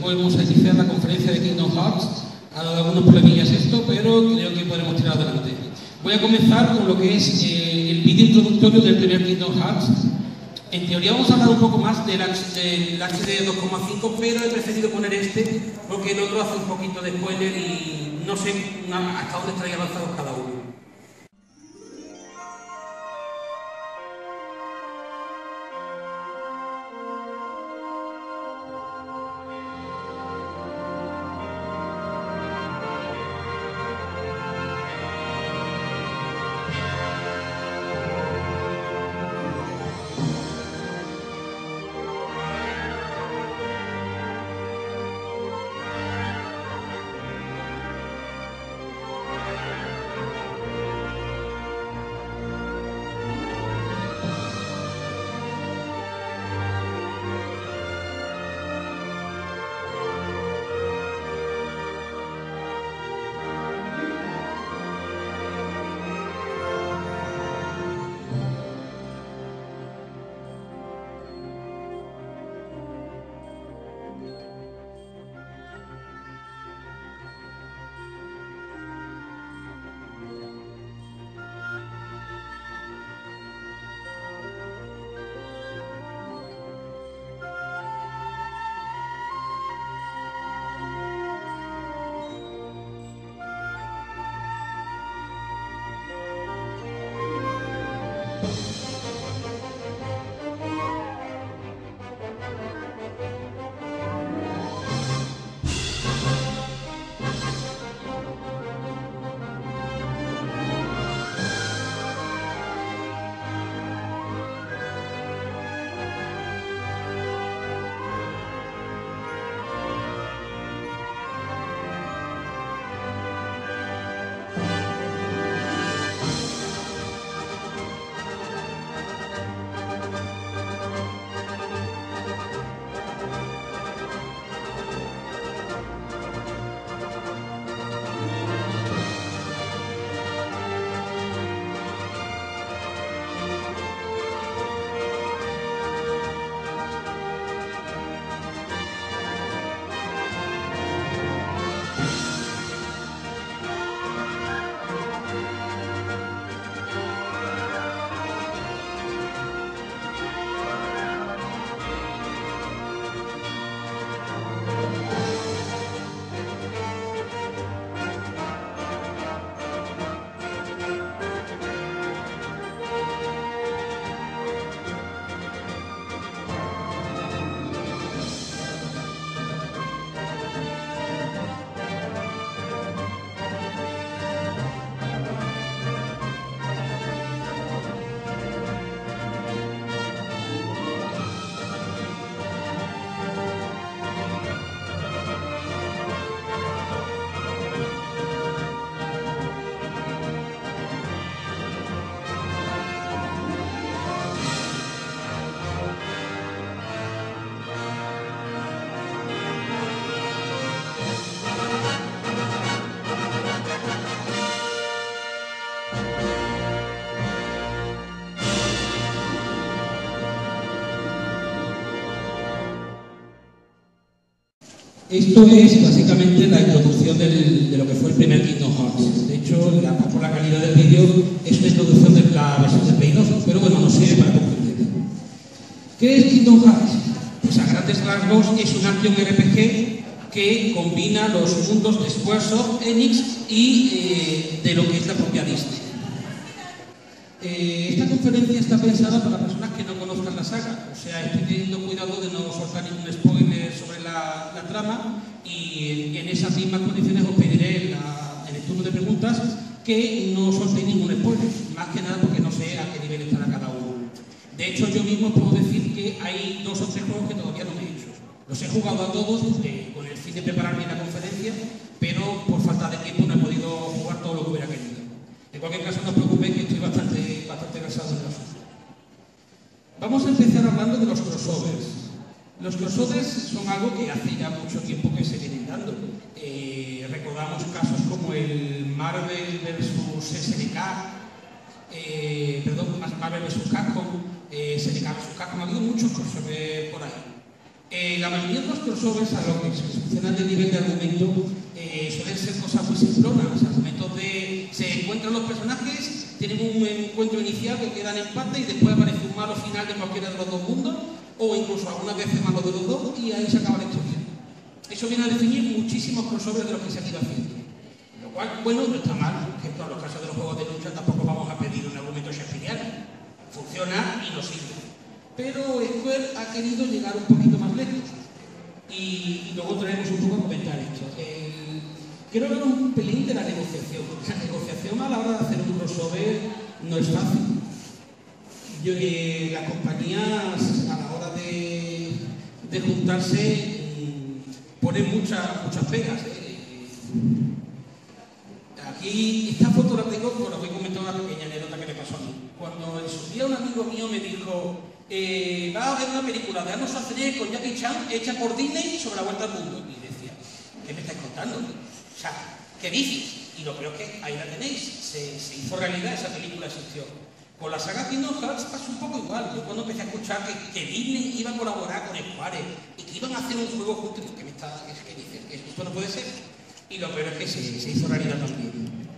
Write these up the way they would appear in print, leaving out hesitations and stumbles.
podemos iniciar la conferencia de Kingdom Hearts. Ha dado algunos problemillas esto, pero creo que podremos tirar adelante. Voy a comenzar con lo que es el vídeo introductorio del primer Kingdom Hearts. En teoría vamos a hablar un poco más del HD 2,5, pero he preferido poner este porque el otro hace un poquito de spoiler y no sé hasta dónde estaría avanzados cada uno. Esto es básicamente la introducción de lo que fue el primer Kingdom Hearts. De hecho, por la calidad del vídeo, es una introducción de la versión de Play 2, pero bueno, no sirve para comprender. ¿Qué es Kingdom Hearts? Pues a grandes rasgos es un action RPG que combina los mundos de Squaresoft, Enix y de lo que es la propia Disney. Esta conferencia está pensada para personas que no conozcan la saga, o sea, estoy teniendo cuidado de no soltar ningún spoiler sobre la trama y en esas mismas condiciones os pediré en el turno de preguntas que no soltéis ningún spoiler, más que nada porque no sé a qué nivel estará cada uno. De hecho, yo mismo puedo decir que hay 2 o 3 juegos que todavía no me he hecho. Los he jugado a todos con el fin de prepararme la conferencia, pero por falta de tiempo no he podido jugar todo lo que hubiera querido. En cualquier caso, no os preocupéis que estoy bastante cansado de eso. Vamos a empezar hablando de los crossovers. Los crossovers son algo que hace ya mucho tiempo que se vienen dando. Recordamos casos como el Marvel vs SNK, Marvel vs Capcom, SNK vs Capcom, ha habido muchos crossovers por ahí. La mayoría de los crossovers, a lo que se funcionan de nivel de argumento, suelen ser cosas muy simplonas. Argumentos de se encuentran los personajes, tienen un encuentro inicial que queda en empate y después aparece un malo final de cualquiera de los dos mundos, o incluso algunas veces malo de los dos, y ahí se acaba la historia. Eso viene a definir muchísimos crossovers de los que se han ido haciendo. Lo cual, bueno, no está mal. Por ejemplo, en los casos de los juegos de lucha tampoco vamos a pedir un argumento shakespeariano. Funciona y nos sirve. Pero Square ha querido llegar un poquito más lejos. Y luego traemos un poco a comentar esto. Quiero hablar un pelín de la negociación. La negociación a la hora de hacer un crossover no es fácil. Las compañías a la hora de juntarse ponen muchas pegas. Aquí, esta foto la tengo, pero os voy a comentar una pequeña anécdota que me pasó a mí. Cuando en su día un amigo mío me dijo, va a haber una película de Arnold Schwarzenegger con Jackie Chan hecha por Disney sobre la vuelta al mundo. Y decía, ¿qué me estáis contando? O sea, ¿qué dices? Y lo peor es que ahí la tenéis, se hizo realidad, esa película existió. Con la saga Kingdom Hearts pasó un poco igual. Yo cuando empecé a escuchar que Disney iba a colaborar con Square y que iban a hacer un juego juntos, ¿qué dices? Esto no puede ser. Y lo peor es que se hizo realidad también.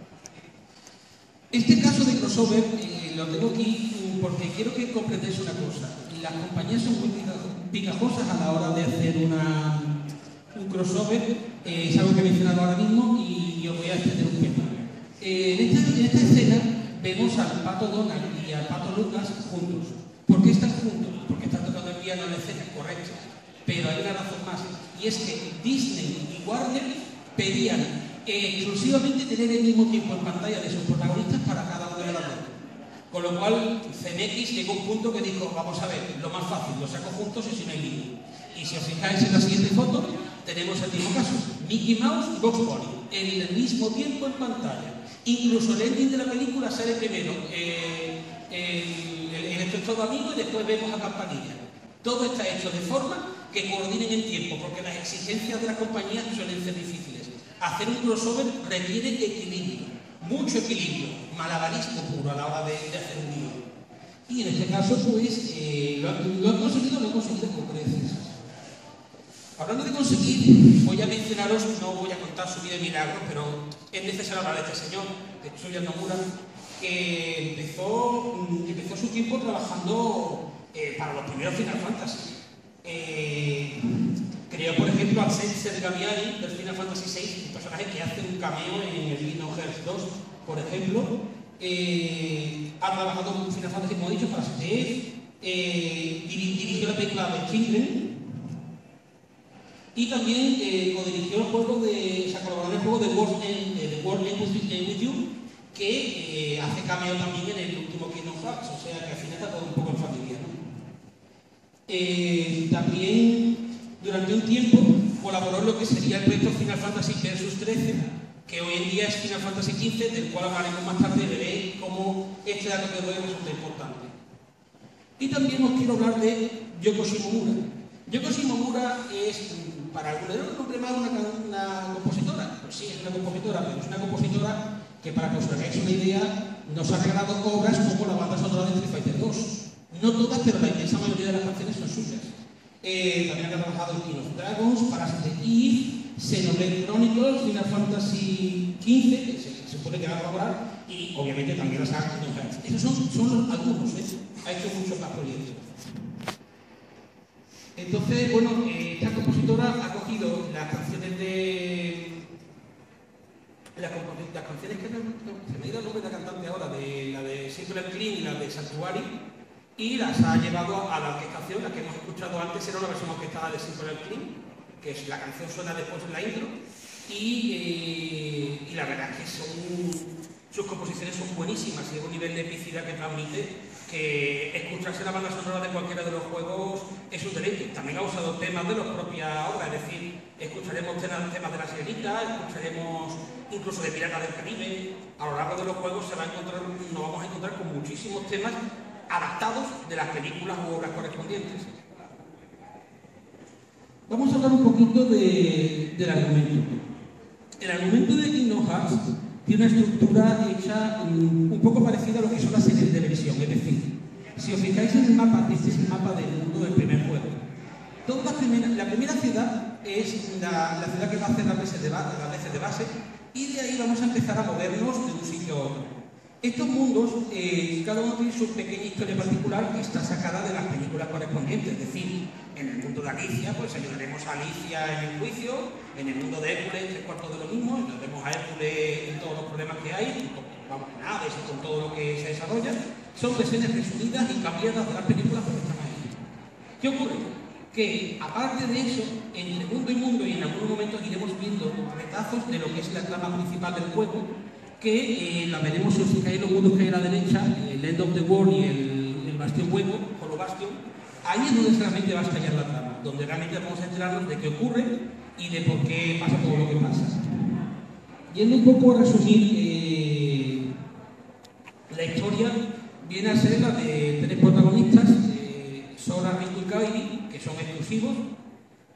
Este caso de crossover lo tengo aquí porque quiero que comprendáis una cosa. Las compañías son muy picajosas a la hora de hacer un crossover. Es algo que he mencionado ahora mismo y os voy a extender un poquito. En esta escena vemos al Pato Donald y al Pato Lucas juntos. ¿Por qué están juntos? Porque están tocando el piano en la escena, correcto. Pero hay una razón más, y es que Disney y Warner pedían exclusivamente tener el mismo tiempo en pantalla de sus protagonistas para cada uno de las dos. Con lo cual, CMX llegó a un punto que dijo, vamos a ver, lo más fácil, lo saco juntos y si no hay lío. Y si os fijáis en la siguiente foto, tenemos el mismo caso, Mickey Mouse y Bugs Bunny, en el mismo tiempo en pantalla. Incluso el ending de la película sale primero el Esto es todo amigo y después vemos a Campanilla. Todo está hecho de forma que coordinen en tiempo, porque las exigencias de las compañías suelen ser difíciles. Hacer un crossover requiere equilibrio, mucho equilibrio, malabarismo puro a la hora de hacer un guión. Y en este caso, pues, lo han conseguido con creces. Hablando de conseguir, voy a mencionaros, no voy a contar su vida de milagro, pero es necesario hablar de este señor, de Tetsuya Nomura, que empezó su tiempo trabajando para los primeros Final Fantasy. Creó, por ejemplo, al Sensei Gaviani del Final Fantasy VI, un personaje que hace un cameo en el Kingdom Hearts 2, por ejemplo. Ha trabajado con Final Fantasy, como he dicho, para STF, dirigió la película de Children y también codirigió el juego colaboró en el juego de World Ends With You, que hace cameo también en el último Kingdom Hearts, o sea que al final está todo un poco en familia, ¿no? También durante un tiempo colaboró en lo que sería el proyecto Final Fantasy Versus 13, que hoy en día es Final Fantasy XV, del cual hablaremos más tarde y veréis cómo este dato que doy resulta importante. Y también os quiero hablar de Yoko Shimomura. Yoko Shimomura es, para algunos, un nombre más una compositora. Pues sí, es una compositora, pero es una compositora que, para que os hagáis una idea, nos ha regalado obras como la banda sonora de Street Fighter 2. No todas, pero la inmensa mayoría de las canciones son suyas. También ha trabajado en King of Dragons, Parasite Eve, Xenoblade Chronicles, Final Fantasy XV, que se supone que va a colaborar, y obviamente también la saga Kingdom Hearts. Esos son algunos, ha hecho muchos más proyectos. Entonces, bueno, esta compositora ha cogido las canciones las canciones que se me ha ido el nombre de la cantante ahora, la de Simple and Clean y la de Sanctuary, y las ha llevado a la orquestación. La que hemos escuchado antes era una versión orquestada de Simple and Clean, que es la canción suena después en la intro, y la verdad es que sus composiciones son buenísimas y es un nivel de epicidad que transmite, que escucharse la banda sonora de cualquiera de los juegos es un deleite. También ha usado temas de la propia obra, es decir, escucharemos temas de La Sirenita, escucharemos incluso de Piratas del Caribe. A lo largo de los juegos nos vamos a encontrar con muchísimos temas adaptados de las películas u obras correspondientes. Vamos a hablar un poquito del argumento. El argumento de Kingdom Hearts tiene una estructura hecha un poco parecida a lo que son las series de televisión. Es decir, si os fijáis en el mapa, este es el mapa del mundo del primer juego. Todas las primera ciudad es la ciudad que va a hacer las veces de base, y de ahí vamos a empezar a movernos de un sitio a otro. Estos mundos, cada uno tiene su pequeña historia particular que está sacada de las películas correspondientes. Es decir, en el mundo de Alicia, pues ayudaremos a Alicia en el juicio; en el mundo de Hércules, 3/4 de lo mismo, ayudaremos a Hércules en todos los problemas que hay, con naves y con todo lo que se desarrolla. Son versiones resumidas y cambiadas de las películas porque están ahí. ¿Qué ocurre? Que, aparte de eso, entre mundo y mundo, y en algunos momentos iremos viendo retazos de lo que es la trama principal del juego, que la veremos si os fijáis los mundos que hay a la derecha, el End of the World y el Bastión Hueco, Hollow Bastion. Ahí es donde realmente va a estallar la trama, donde realmente vamos a enterarnos de qué ocurre y de por qué pasa todo lo que pasa. Yendo un poco a resumir, la historia viene a ser la de 3 protagonistas, Sora, Riku y Kairi, que son exclusivos,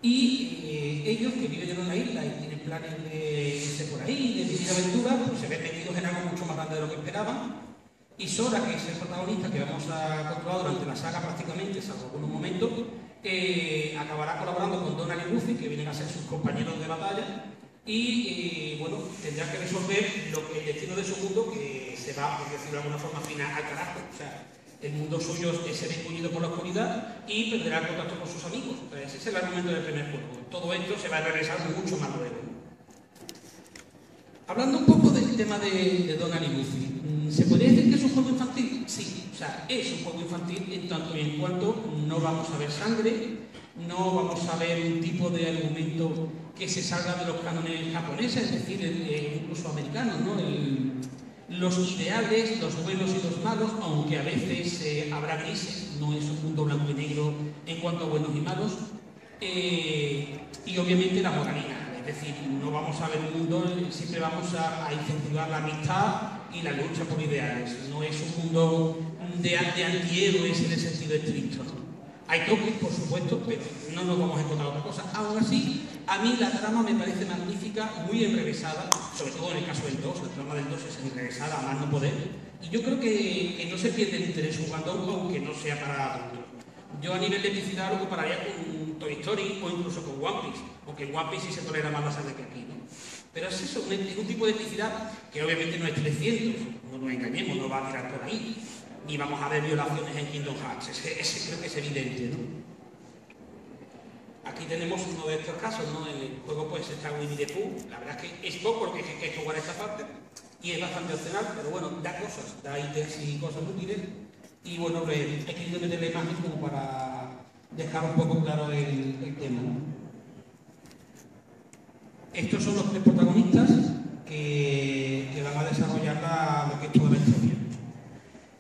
y ellos, que viven en una isla y tienen planes de irse por ahí, de vivir aventuras, pues se ven metidos en algo mucho más grande de lo que esperaban. Y Sora, que es el protagonista que vamos a controlar durante la saga prácticamente, salvo algunos momentos, acabará colaborando con Donald y Goofy, que vienen a ser sus compañeros de batalla, y bueno, tendrá que resolver el destino de su mundo, que se va, por decirlo de alguna forma, final al carajo. O sea, el mundo suyo se ve engullido por la oscuridad y perderá el contacto con sus amigos. Ese es el argumento del primer juego. Todo esto se va a regresar mucho más luego. Hablando un poco del tema de Donald y Goofy, ¿se podría decir que es un juego infantil? Sí, o sea, es un juego infantil en tanto y en cuanto no vamos a ver sangre, no vamos a ver un tipo de argumento que se salga de los cánones japoneses, es decir, incluso americanos, ¿no? Los ideales, los buenos y los malos, aunque a veces habrá grises, no es un mundo blanco y negro en cuanto a buenos y malos, y obviamente la moralidad. Es decir, no vamos a ver un mundo, siempre vamos a incentivar la amistad y la lucha por ideales. No es un mundo de antihéroes en el sentido estricto. Hay toques, por supuesto, pero no nos vamos a encontrar otra cosa. Aún así, a mí la trama me parece magnífica, muy enrevesada, sobre todo en el caso del 2, la trama del 2 es enrevesada a más no poder, y yo creo que no se pierde el interés jugando, aunque no sea para adultos. Yo a nivel de epicidad lo compararía con Toy Story o incluso con One Piece, aunque en One Piece sí se tolera más la sangre que aquí, ¿no? Pero es eso, es un tipo de epicidad que obviamente no es 300, no nos engañemos, no va a tirar por ahí, ni vamos a ver violaciones en Kingdom Hearts, ese creo que es evidente, ¿no? Aquí tenemos uno de estos casos, ¿no? En el juego pues está Winnie the Pooh, la verdad es que es poco porque hay que jugar esta parte, y es bastante opcional, pero bueno, da cosas, da ítems y cosas útiles. Y bueno, he querido meter la imagen como para dejar un poco claro el tema, ¿no? Estos son los 3 protagonistas que van a desarrollar lo que es toda la historia.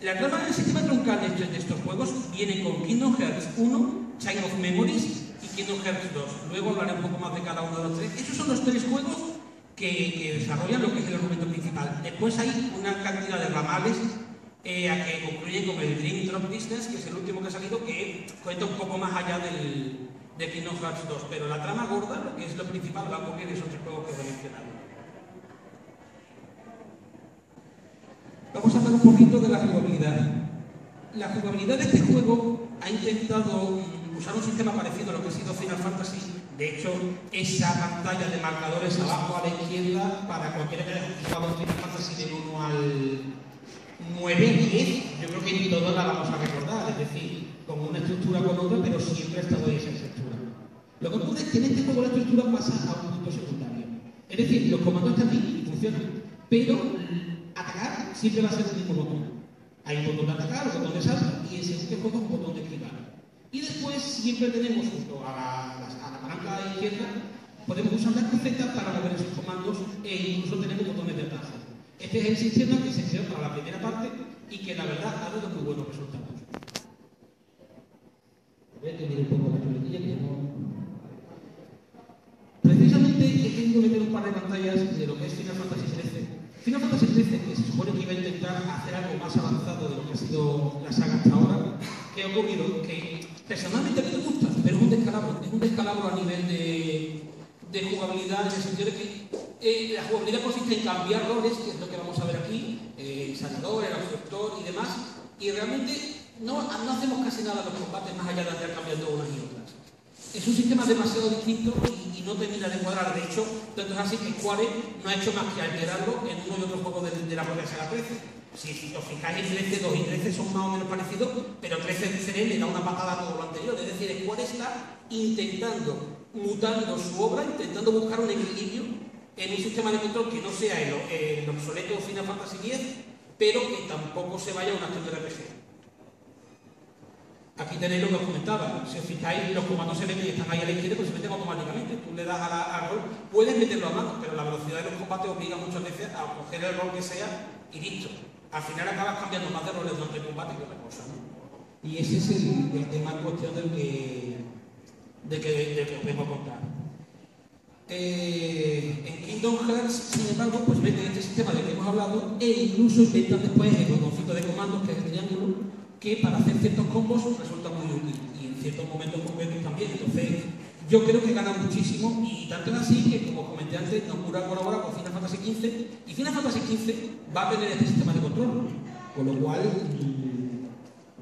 La trama del sistema troncal de estos juegos viene con Kingdom Hearts 1, Chain of Memories y Kingdom Hearts 2. Luego hablaré un poco más de cada uno de los 3. Esos son los 3 juegos que desarrollan lo que es el argumento principal. Después hay una cantidad de ramales que concluyen con el Dream Drop Distance, que es el último que ha salido, que cuenta un poco más allá de Kingdom Hearts 2, pero la trama gorda, lo que es lo principal, va a ocurrir en esos 3 juegos que os he mencionado. Vamos a hablar un poquito de la jugabilidad. La jugabilidad de este juego ha intentado usar un sistema parecido a lo que ha sido Final Fantasy. De hecho, esa pantalla de marcadores abajo a la izquierda, para cualquiera que haya jugado Final Fantasy del 1 al 9 y 10, yo creo que ni todos la vamos a recordar, es decir, con una estructura con otra, pero siempre ha estado ahí esa estructura. Lo que ocurre es que en este juego la estructura pasa a un punto secundario. Es decir, los comandos están bien y funcionan, pero atacar siempre va a ser el mismo botón. Hay un botón de atacar, un botón de salto y en segundo juego un botón de esquivar. Y después siempre tenemos junto a la palanca izquierda, podemos usar la cruceta para mover esos comandos e incluso tenemos botones de atajo. Este es el sistema que se creó para la primera parte y que la verdad ha dado muy buenos resultados. Voy a tener un poco la chuletilla que no... Precisamente he querido meter un par de pantallas de lo que es Final Fantasy XIII. Final Fantasy XIII, que se supone que iba a intentar hacer algo más avanzado de lo que ha sido la saga hasta ahora, que ha ocurrido que personalmente a mí me gusta, pero es un descalabro a nivel de jugabilidad, en el sentido de que la jugabilidad consiste en cambiar roles, que es lo que vamos a ver aquí, el sanador, el absortor y demás, y realmente no hacemos casi nada en los combates más allá de andar cambiando unas y otras. es un sistema demasiado distinto y no termina de cuadrar. De hecho, tanto es así que Square no ha hecho más que alterarlo en uno y otro juego de la propia saga 13. Si os fijáis, en 13.2 y 13 son más o menos parecidos, pero 13 le da una patada a todo lo anterior. Es decir, Square está intentando, mutando su obra, intentando buscar un equilibrio en un sistema de control que no sea el obsoleto Final Fantasy X, pero que tampoco se vaya a una acción de RPG. Aquí tenéis lo que os comentaba. Si os fijáis, los comandos se meten y están ahí a la izquierda, pues se meten automáticamente. Tú le das al rol, puedes meterlo a mano, pero la velocidad de los combates obliga muchas veces a coger el rol que sea y listo. Al final acabas cambiando más de roles durante el combate que otra cosa, ¿no? Y ese es el tema en cuestión del que os vengo a contar. En Kingdom Hearts, sin embargo, pues meten este sistema del que hemos hablado e incluso inventan después el botoncito de comandos, que es el triángulo, que para hacer ciertos combos resulta muy útil y en ciertos momentos concretos también. Entonces, yo creo que gana muchísimo y tanto es así que, como comenté antes, Nomura colabora con Final Fantasy XV y Final Fantasy XV va a tener este sistema de control, con lo cual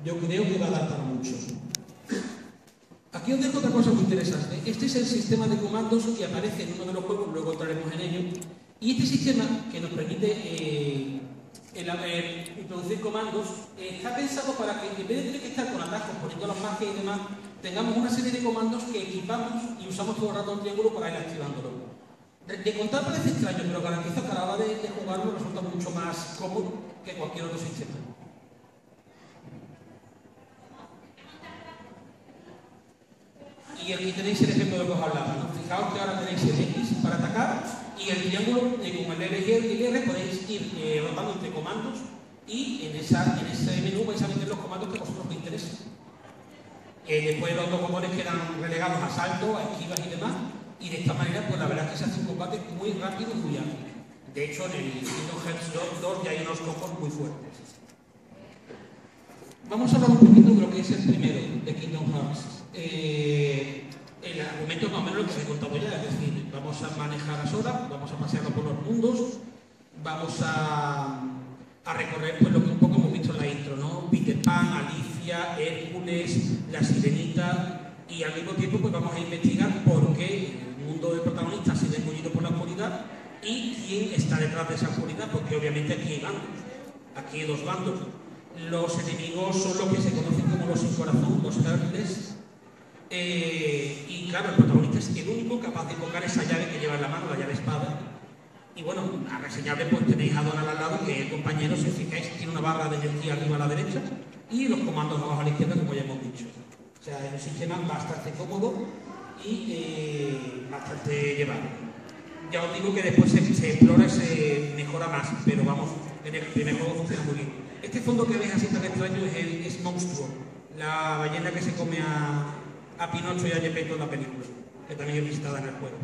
yo creo que va a adaptar mucho. Aquí os dejo otra cosa muy interesante. Este es el sistema de comandos que aparece en uno de los juegos, luego entraremos en ello, y este sistema que nos permite introducir comandos está pensado para que, en vez de tener que estar con atajos poniendo las magias y demás, tengamos una serie de comandos que equipamos y usamos todo el rato un triángulo para ir activándolo. De contar parece extraño, pero garantizo que a la hora de jugarlo resulta mucho más cómodo que cualquier otro sistema. Y aquí tenéis el ejemplo de lo que os hablaba, ¿no? Fijaos que ahora tenéis el X para atacar y el triángulo, como el R y el R, podéis ir rotando entre comandos y en ese menú vais a meter los comandos que a vosotros os interesen. Después los otros botones quedan relegados a salto, a esquivas y demás, y de esta manera, pues la verdad es que se hace un combate muy rápido y muy ágil. De hecho, en el Kingdom Hearts 2 ya hay unos combos muy fuertes. Vamos a hablar un poquito de lo que es el primero de Kingdom Hearts. El argumento es más o menos lo que os he contado ya, es decir, vamos a manejar a Sora, vamos a pasearlo por los mundos, vamos a recorrer pues lo que un poco hemos visto en la intro, ¿no? Peter Pan, Alicia, Hércules, la Sirenita, y al mismo tiempo pues vamos a investigar por qué el mundo del protagonista ha sido engullido por la oscuridad y quién está detrás de esa oscuridad, porque obviamente aquí hay bandos, aquí hay dos bandos. Los enemigos son los que se conocen como los sin corazón, los Heartless. Y claro, el protagonista es el único capaz de invocar esa llave que lleva en la mano, la llave espada. Y bueno, a reseñable pues tenéis a Donald al lado, que el compañero, si os fijáis, tiene una barra de energía arriba a la derecha y los comandos abajo a la izquierda, como ya hemos dicho. O sea, es un sistema bastante cómodo y bastante llevable. Ya os digo que después se explora y se mejora más, pero vamos, en el primer juego funciona muy bien. Este fondo que veis así tan extraño es Monstruo, la ballena que se come a Pinocho y a Geppetto en la película, que también es visitada en el juego.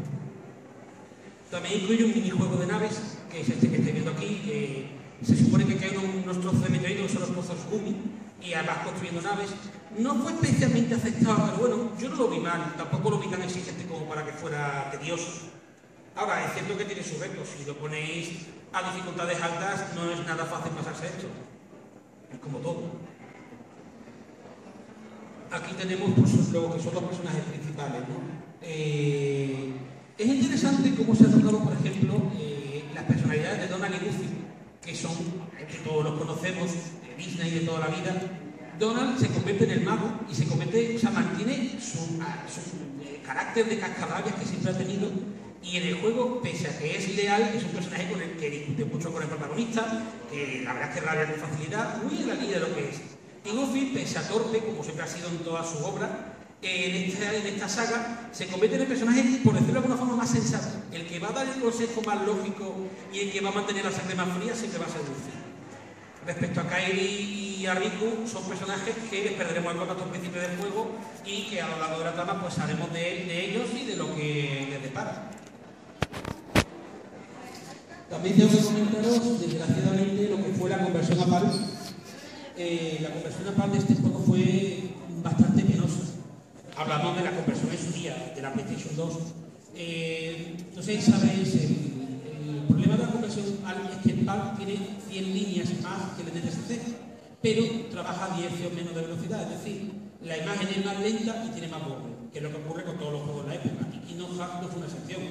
También incluye un minijuego de naves, que es este que estáis viendo aquí, que se supone que caen unos trozos de meteorito, que son los trozos Gumi, y vas construyendo naves. No fue especialmente aceptado, pero bueno, yo no lo vi mal, tampoco lo vi tan exigente como para que fuera tedioso. Ahora, es cierto que tiene sus retos, si lo ponéis a dificultades altas no es nada fácil pasarse esto, es como todo. Aquí tenemos pues, lo que son los personajes principales, ¿no? Es interesante cómo se ha tocado, por ejemplo, las personalidades de Donald y Goofy, que son, que todos los conocemos, de Disney de toda la vida. Donald se convierte en el mago y se convierte, o sea, mantiene su carácter de cascarrabias que siempre ha tenido, y en el juego, pese a que es leal, es un personaje con el que discute mucho con el protagonista, que la verdad es que rabia con facilidad, muy en la línea de lo que es. Y Goofy, pese a torpe, como siempre ha sido en toda su obra, en esta saga, se convierte en el personaje, por decirlo de alguna forma, más sensato. El que va a dar el consejo más lógico y el que va a mantener la sangre más fría siempre va a ser Goofy. Respecto a Kairi y a Riku, son personajes que les perderemos el contacto al principio del juego y que a lo largo de la trama pues haremos de ellos y de lo que les depara. También tengo que comentaros, desgraciadamente, lo que fue la conversión a PAL. La conversión a PAL de este juego fue bastante penosa. Hablamos de la conversión en su día, de la PlayStation 2. No sé si sabéis, el problema de la conversión PAL es que el PAL tiene 100 líneas más que el NTSC, pero trabaja a 10 o menos de velocidad. Es decir, La imagen es más lenta y tiene más borde, que es lo que ocurre con todos los juegos de la época. Y Kingdom Hearts no fue una excepción.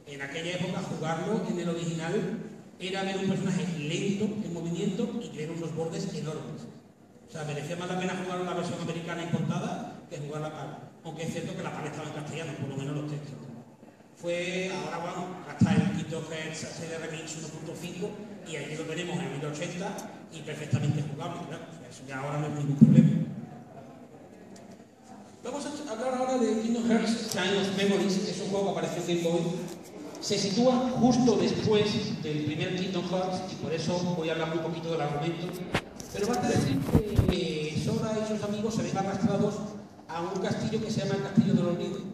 En aquella época, jugarlo en el original era ver un personaje lento en movimiento y tener unos bordes enormes. O sea, merecía más la pena jugar en la versión americana importada que jugar la PAL. Aunque es cierto que la PAL estaba en castellano, por lo menos los textos. Fue ahora, bueno, hasta el Kingdom Hearts HD Remix 1.5 y aquí lo tenemos en 1080 y perfectamente jugable, claro. O sea, eso ya ahora no es ningún problema. Vamos a hablar ahora de Kingdom Hearts Time of Memories, que es un juego que apareció en Game Boy. Se sitúa justo después del primer Kingdom Hearts y por eso voy a hablar un poquito del argumento. Pero basta decir que Sora y sus amigos se ven arrastrados a un castillo que se llama el Castillo del Olvido.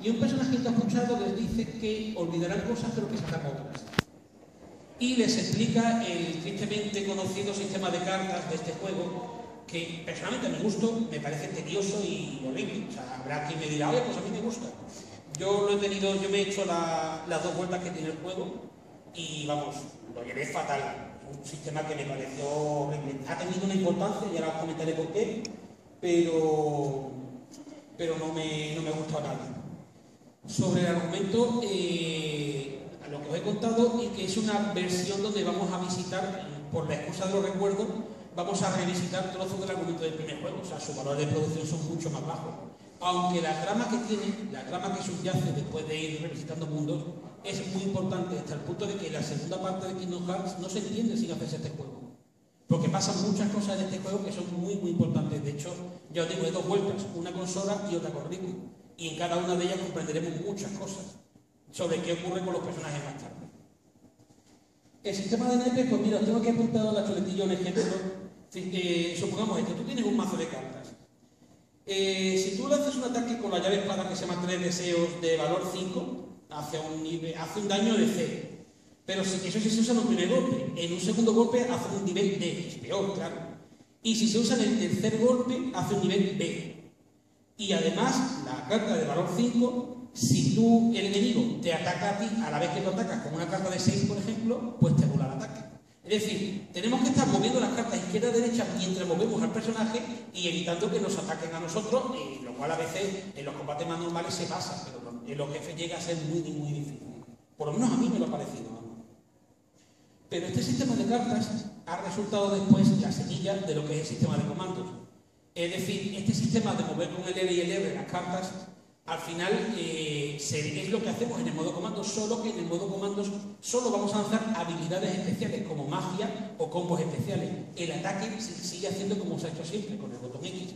Y un personaje que ha escuchado les dice que olvidarán cosas pero que sacan otras. Y les explica el tristemente conocido sistema de cartas de este juego, que personalmente a mi gusto me parece tedioso y horrible. O sea, habrá quien me dirá, oye, pues a mí me gusta. Yo lo he tenido, yo me he hecho las 2 vueltas que tiene el juego y vamos, lo llevé fatal. Un sistema que me pareció horrible. Ha tenido una importancia, ya os comentaré por qué, pero no me gustó nada. Sobre el argumento, a lo que os he contado, y que es una versión donde vamos a visitar, por la excusa de los recuerdos, vamos a revisitar trozos del argumento del primer juego. O sea, sus valores de producción son mucho más bajos. Aunque la trama que tiene, la trama que subyace después de ir revisitando mundos, es muy importante hasta el punto de que la segunda parte de Kingdom Hearts no se entiende sin hacerse este juego. Porque pasan muchas cosas en este juego que son muy, muy importantes. De hecho, ya os digo, hay 2 vueltas, una con Sora y otra con Riku. Y en cada una de ellas comprenderemos muchas cosas sobre qué ocurre con los personajes más tarde. El sistema de naipes, pues mira, os tengo aquí apuntado en la chuletilla un ejemplo. Supongamos esto, tú tienes un mazo de cartas. Si tú le haces un ataque con la llave espada que se llama 3 deseos de valor 5, hace un daño de 0. Pero eso sí se usa en un primer golpe. En un segundo golpe hace un nivel de X, peor, claro. Y si se usa en el tercer golpe, hace un nivel B. Y además, la carta de valor 5, si tú, el enemigo, te ataca a ti a la vez que lo atacas con una carta de 6, por ejemplo, pues te anula el ataque. Es decir, tenemos que estar moviendo las cartas izquierda y derecha mientras movemos al personaje y evitando que nos ataquen a nosotros, lo cual a veces en los combates más normales se pasa, pero en los jefes llega a ser muy, muy difícil. Por lo menos a mí me lo ha parecido, ¿no? Pero este sistema de cartas ha resultado después la semilla de lo que es el sistema de comandos. Es decir, este sistema de mover con el L y el R las cartas, al final es lo que hacemos en el modo comando, solo que en el modo comandos solo vamos a lanzar habilidades especiales como magia o combos especiales. El ataque se sigue haciendo como se ha hecho siempre, con el botón X.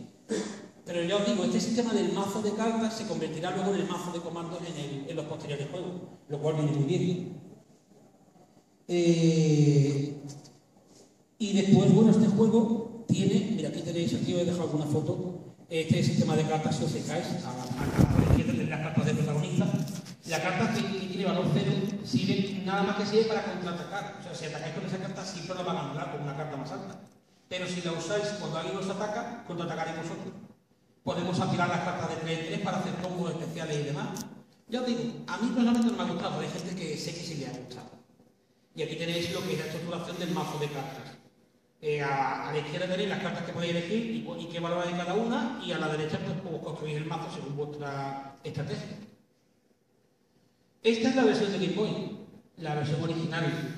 Pero ya os digo, este sistema del mazo de cartas se convertirá luego en el mazo de comandos en los posteriores juegos, lo cual viene muy bien. Y después, bueno, este juego tiene, mira, aquí tenéis, aquí os he dejado alguna foto, este sistema de cartas, si os fijáis, a la izquierda tenéis las cartas de protagonista. La carta que tiene valor 0 sirve, nada más que sirve para contraatacar. O sea, si atacáis con esa carta siempre la van a anular con una carta más alta. Pero si la usáis cuando alguien os ataca, contraatacaréis vosotros. Podemos activar las cartas de 3 en 3 para hacer combos especiales y demás. Ya os digo, a mí personalmente no me ha gustado, hay gente que sé que sí le ha gustado. Y aquí tenéis lo que es la estructuración del mazo de cartas. A la izquierda tenéis las cartas que podéis elegir y qué valor hay cada una, y a la derecha pues construís el mazo según vuestra estrategia. Esta es la versión de Game Boy, la versión original.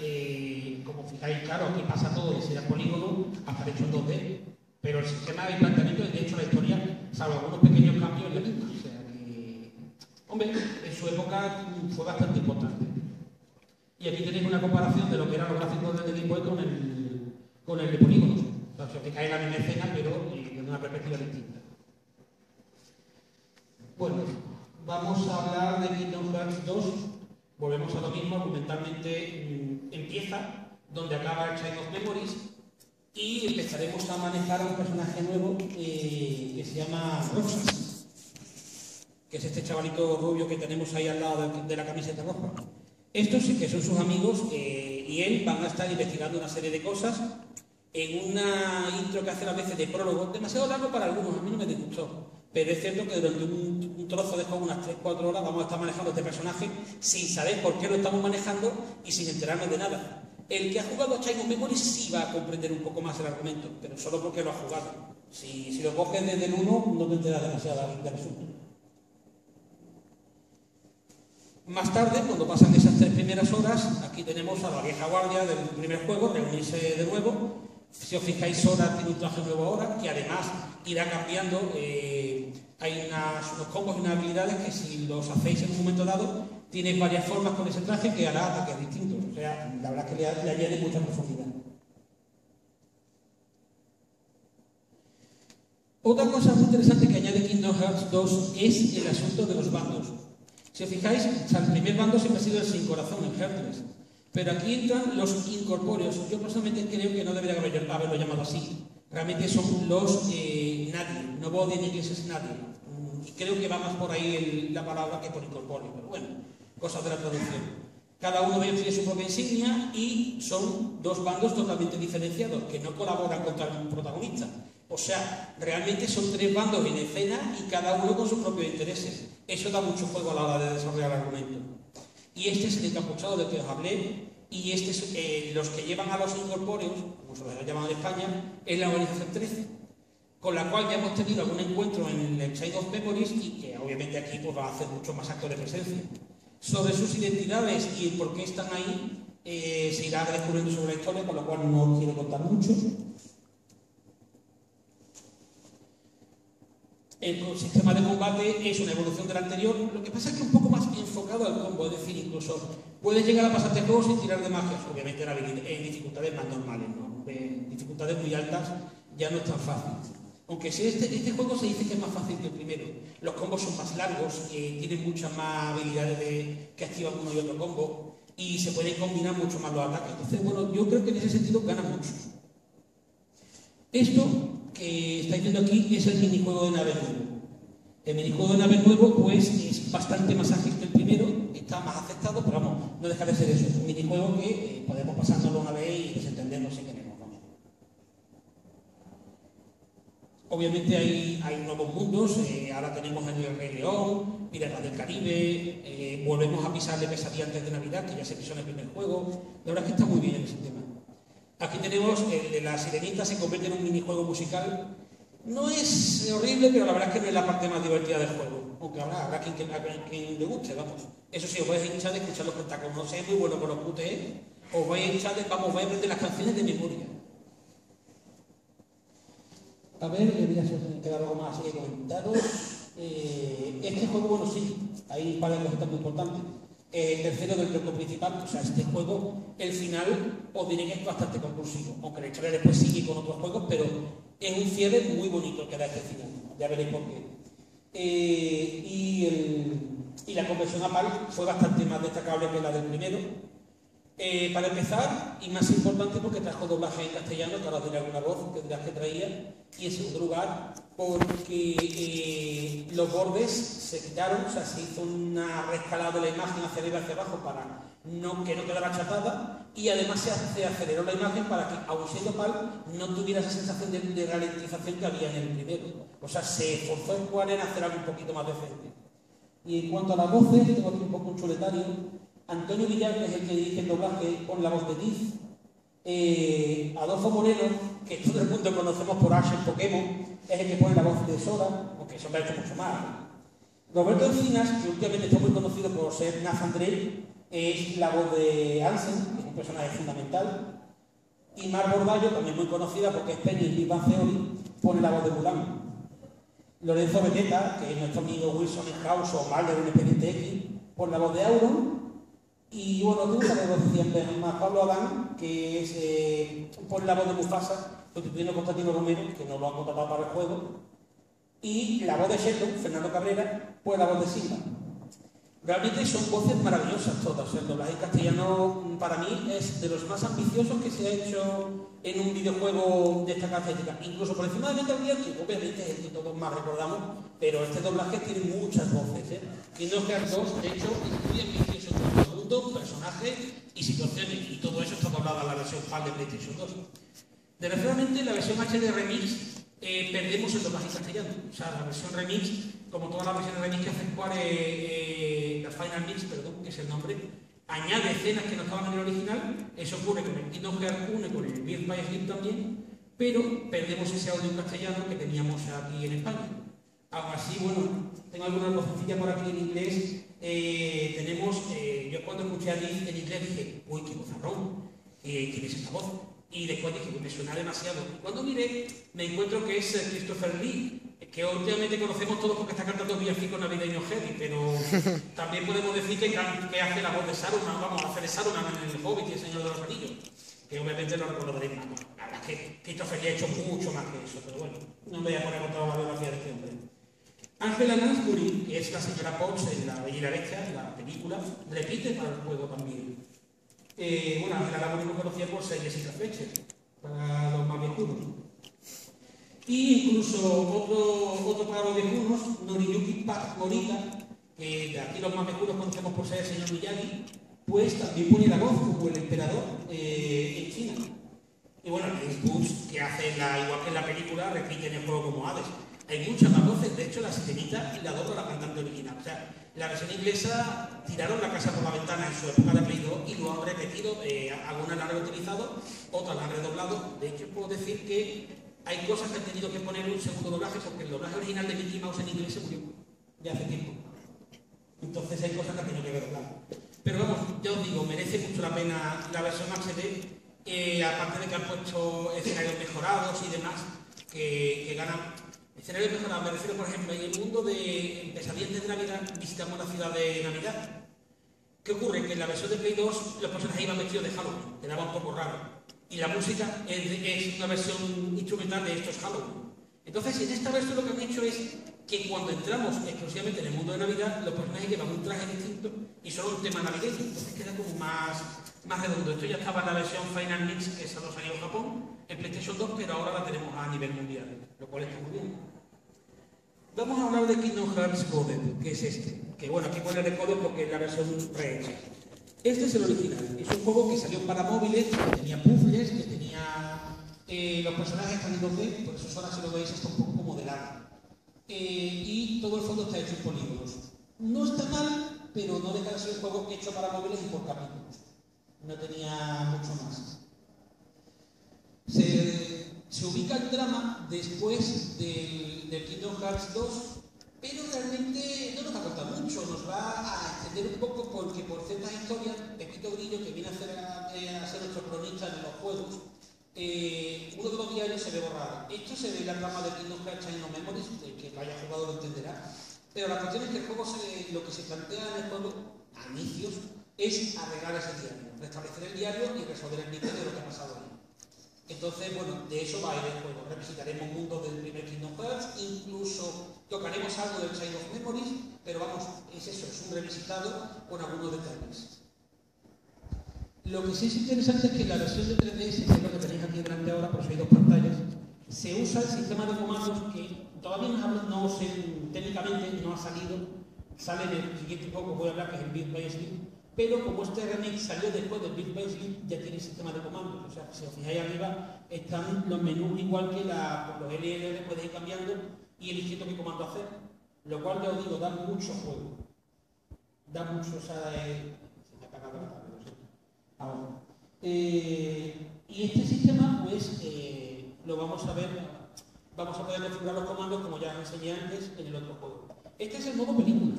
Como fijáis, claro, aquí pasa todo de ser a polígono hasta hecho en 2D, pero el sistema de planteamiento es de hecho la historia, salvo algunos pequeños cambios, la misma. O sea que, hombre, en su época fue bastante importante. Y aquí tenéis una comparación de lo que eran los gráficos de Game Boy con el de polígonos. O sea, que cae la misma escena, pero de una perspectiva distinta. Bueno, vamos a hablar de Kingdom Hearts 2. Volvemos a lo mismo, argumentalmente empieza donde acaba el Child of Memories y empezaremos a manejar a un personaje nuevo que se llama Roxas, que es este chavalito rubio que tenemos ahí al lado de la camiseta roja. Estos sí que son sus amigos y él van a estar investigando una serie de cosas en una intro que hace a veces de prólogo, demasiado largo para algunos, a mí no me disgustó, pero es cierto que durante un trozo de juego, unas 3-4 horas, vamos a estar manejando este personaje sin saber por qué lo estamos manejando y sin enterarnos de nada. El que ha jugado a Child of Memories sí va a comprender un poco más el argumento, pero solo porque lo ha jugado. Si lo coges desde el 1, no te enteras demasiado del asunto. Más tarde, cuando pasan esas 3 primeras horas, aquí tenemos a la vieja guardia del primer juego, reunirse de nuevo. Si os fijáis, Sora tiene un traje nuevo ahora, que además irá cambiando. Hay unos combos y unas habilidades que si los hacéis en un momento dado, tienes varias formas con ese traje que hará ataques distintos. O sea, la verdad es que le añade mucha profundidad. Otra cosa muy interesante que añade Kingdom Hearts 2 es el asunto de los bandos. Si os fijáis, el primer bando siempre ha sido el sin corazón, el Heartless. Pero aquí entran los incorpóreos. Yo personalmente creo que no debería haberlo llamado así. Realmente son los nadie. Nobody en inglés es nadie. Y creo que va más por ahí la palabra que por incorpóreo. Pero bueno, cosas de la traducción. Cada uno de ellos tiene su propia insignia y son 2 bandos totalmente diferenciados, que no colaboran contra el protagonista. O sea, realmente son 3 bandos en escena y cada uno con sus propios intereses. Eso da mucho juego a la hora de desarrollar el argumento. Y este es el encapuchado del que os hablé, y este es los que llevan a los incorpóreos, como se los llaman en España, es la organización 13, con la cual ya hemos tenido algún encuentro en el Chain of Memories y que obviamente aquí pues, va a hacer mucho más acto de presencia. Sobre sus identidades y el por qué están ahí, se irá descubriendo sobre la historia, con lo cual no quiero contar mucho. El sistema de combate es una evolución del anterior, lo que pasa es que un poco más enfocado al combo, es decir, incluso puedes llegar a pasarte juegos sin tirar de magias, obviamente en dificultades más normales, ¿no? En dificultades muy altas ya no es tan fácil. Aunque si este juego se dice que es más fácil que el primero, los combos son más largos, tienen muchas más habilidades que activan uno y otro combo, y se pueden combinar mucho más los ataques. Entonces, bueno, yo creo que en ese sentido gana mucho. Esto que estáis viendo aquí es el minijuego de nave nuevo. El minijuego de nave nuevo pues es bastante más ágil que el primero, está más aceptado, pero vamos, no deja de ser eso, es un minijuego que podemos pasárnoslo una vez y desentendernos si queremos. Vamos. Obviamente hay nuevos mundos, ahora tenemos el Rey León, Piratas del Caribe, volvemos a pisarle Pesadilla antes de Navidad, que ya se pisó en el primer juego. La verdad es que está muy bien ese tema. Aquí tenemos el de la sirenita, se convierte en un minijuego musical. No es horrible, pero la verdad es que no es la parte más divertida del juego. Aunque habrá quien le guste, vamos. Eso sí, os vais a hinchar de escuchar los pentacos. No sé, es muy bueno con los QTE. Os vais a hinchar de, vamos, vais a aprender las canciones de memoria. A ver, mira si os queda algo más así que comentaros. Este juego, bueno, sí, hay un par de cosas muy importantes. El tercero del truco principal, o sea, este juego, el final, os diré que es bastante conclusivo, aunque la historia después sigue con otros juegos, pero es un cierre muy bonito el que da este final, ya veréis por qué. Y la conversión a PAL fue bastante más destacable que la del primero. Para empezar, y más importante porque trajo doblaje en castellano, que ahora diré alguna voz que dirás que traía, y en segundo lugar porque los bordes se quitaron, o sea, se hizo una reescalada de la imagen hacia arriba y hacia abajo para que no quedara achatada, y además se aceleró la imagen para que, aun siendo PAL, no tuviera esa sensación de ralentización que había en el primero. O sea, se esforzó en Square en hacer algo un poquito más decente. Y en cuanto a las voces, tengo aquí un poco un chuletario. Antonio Villar, que es el que dirige el doblaje, con la voz de Tiff. Adolfo Moreno, que todo el mundo conocemos por Ash en Pokémon, es el que pone la voz de Sora, aunque eso me ha hecho mucho más. Roberto Encinas, que últimamente está muy conocido por ser Nathan Drake, es la voz de Ansem, que es un personaje fundamental. Y Mar Bordallo, también muy conocida porque es Penny en Big Bang Theory, pone la voz de Mulan. Lorenzo Beteta, que es nuestro amigo Wilson en House o Mulder en Expediente X, pone la voz de Auron. Y bueno, tú sabes lo que siempre más Pablo Adán, que es pone la voz de Mufasa, sustituyendo a Constantino Romero, que no lo han contratado para el juego. Y la voz de Sheldon, Fernando Cabrera, pone la voz de Simba. Realmente son voces maravillosas todas. El doblaje en castellano para mí es de los más ambiciosos que se ha hecho en un videojuego de esta característica. Incluso por encima de Metal Gear, que obviamente es el que todos más recordamos, pero este doblaje tiene muchas voces. Kingdom Hearts 2, de hecho, es muy ambicioso en todo el mundo, personajes y situaciones. Y todo eso está doblado en la versión PAL de PlayStation 2. Desgraciadamente, la versión HD Remix perdemos el doblaje castellano. O sea, la versión remix, como todas las versiones remix que hace Square, la Final Mix, perdón, que es el nombre, añade escenas que no estaban en el original. Eso ocurre con el Kingdom Hearts 1 y con el Birth by Sleep también, pero perdemos ese audio en castellano que teníamos aquí en España. Aún así, bueno, tengo alguna vocecilla por aquí en inglés. Yo cuando escuché a Liz en inglés dije, uy, qué vozarrón, ¿quién es esta voz? Y después dije, me suena demasiado. Y cuando miré, me encuentro que es Christopher Lee, que últimamente conocemos todos porque está cantando villancicos navideños heavy, pero también podemos decir que hace la voz de Saruman, vamos a hacer de Saruman en El Hobbit y El Señor de los Anillos, que obviamente lo recordaréis más. La verdad es que Christopher Lee ha hecho mucho más que eso, pero bueno, no me voy a poner con toda la biografía de este hombre. Angela Lansbury, que es la señora Potts en La Bella y la Bestia, en la película, repite para el juego también. Bueno, Angela Lansbury lo conocía por ser Jessica Fletcher, para los más viejunos. Y incluso otro para los viejunos, Noriyuki Morita, que de aquí los más viejunos conocemos por ser el señor Miyagi, pues también pone la voz como el emperador en China. Y bueno, James Woods, que hace igual que en la película, repite en el juego como Hades. Hay muchas más voces, de hecho la sirenita y la dobla la cantante original. O sea, la versión inglesa tiraron la casa por la ventana en su época de Play 2 y lo han repetido, algunas la han reutilizado, otras la han redoblado. De hecho, puedo decir que hay cosas que han tenido que poner un segundo doblaje porque el doblaje original de Mickey Mouse en inglés se murió ya hace tiempo. Entonces hay cosas que han tenido que redoblar. Pero vamos, ya os digo, merece mucho la pena la versión HD, aparte de que han puesto escenarios mejorados y demás, que ganan. Escenarios mejorados, me refiero, por ejemplo, en el mundo de Pesadillas de Navidad visitamos la ciudad de Navidad. ¿Qué ocurre? Que en la versión de Play 2 los personajes iban vestidos de Halloween, quedaba un poco raro. Y la música es una versión instrumental de estos Halloween. Entonces, en esta versión lo que han hecho es que cuando entramos exclusivamente en el mundo de Navidad, los personajes llevan un traje distinto y solo un tema navideño. Entonces queda como más redondo. Esto ya estaba en la versión Final Mix, que esa no salió en Japón, en PlayStation 2, pero ahora la tenemos a nivel mundial, lo cual está muy bien. Vamos a hablar de Kingdom Hearts Coded, que es este. Que bueno, aquí pone el Coded porque es la versión rehecha. Este es el original. Es un juego que salió para móviles, que tenía puzzles, que tenía los personajes están en 2D, por eso ahora si lo veis está un poco modelado. Y todo el fondo está hecho en polígonos. No está mal, pero no deja de ser un juego hecho para móviles y por capítulos. No tenía mucho más. Se ubica el drama después del Kingdom Hearts 2, pero realmente no nos va a contar mucho, nos va a extender un poco porque por ciertas historias, Pepito Grillo, que viene a ser nuestro cronista en los juegos, uno de los diarios se ve borrado. Esto se ve en la trama de Kingdom Hearts Chain of Memories, el que lo haya jugado lo entenderá, pero la cuestión es que el juego lo que se plantea en el juego, a inicios, es arreglar ese diario, restablecer el diario y resolver el misterio de lo que ha pasado ahí. Entonces, bueno, de eso va a ir el juego. Revisitaremos mundos del primer Kingdom Hearts, incluso tocaremos algo del Chain of Memories, pero vamos, es eso, es un revisitado con algunos detalles. Lo que sí es interesante es que en la versión de 3DS, que es lo que tenéis aquí delante ahora, por si hay dos pantallas, se usa el sistema de comandos que todavía no sé, técnicamente no ha salido, sale en el siguiente juego, voy a hablar, que es el Beat by Sleep. Pero como este remix salió después del Beat by Sleep, ya tiene sistema de comandos. O sea, si os fijáis arriba, están los menús igual que por los LLR, puedes ir cambiando y eligiendo qué comando hacer. Lo cual, ya os digo, da mucho juego. Da mucho, o sea, se me ha apagado la tablet, lo siento. Ahora. Y este sistema, pues, lo vamos a ver, vamos a poder configurar los comandos como ya os enseñé antes en el otro juego. Este es el modo película.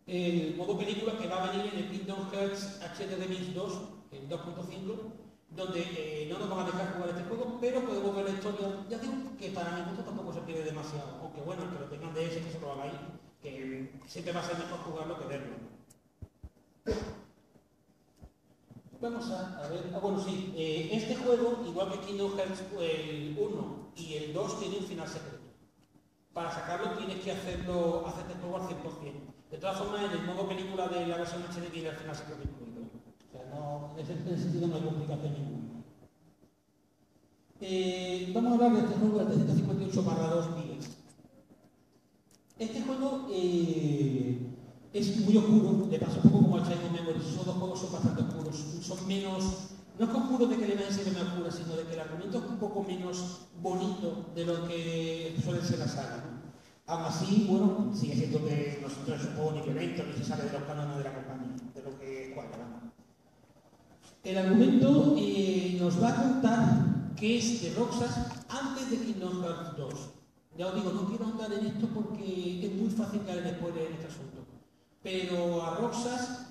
El modo película que va a venir en el Kingdom Hearts HD Remix 2, el 2.5, donde no nos van a dejar jugar este juego, pero podemos ver la historia. Ya digo que para mi gusto tampoco se pierde demasiado, aunque bueno, que lo tengan de ese, que se lo hagáis, que siempre va a ser mejor jugarlo que verlo. Vamos a ver, bueno sí, este juego, igual que Kingdom Hearts el 1 y el 2, tiene un final secreto. Para sacarlo tienes que hacerte el juego al 100%. De todas formas, en el modo película de la versión HD tiene el final secreto incluido. O sea, no, en ese sentido no hay complicación ninguna. Vamos a hablar de este juego, el 358/2 GB. Este juego es muy oscuro, le pasa un poco como al Chain of Memories. Esos dos juegos son bastante oscuros, son menos, no es que oscuro de que la imagen se ve más oscura, sino de que el argumento es un poco menos bonito de lo que suele ser la saga, ¿no? Aún así, bueno, sigue siendo que nosotros es un juego ni violento, ni se sale de los cánones de la compañía, de lo que cuadra. El argumento nos va a contar que es de Roxas antes de Kingdom Hearts 2. Ya os digo, no quiero andar en esto porque es muy fácil caer en spoiler en este asunto. Pero a Roxas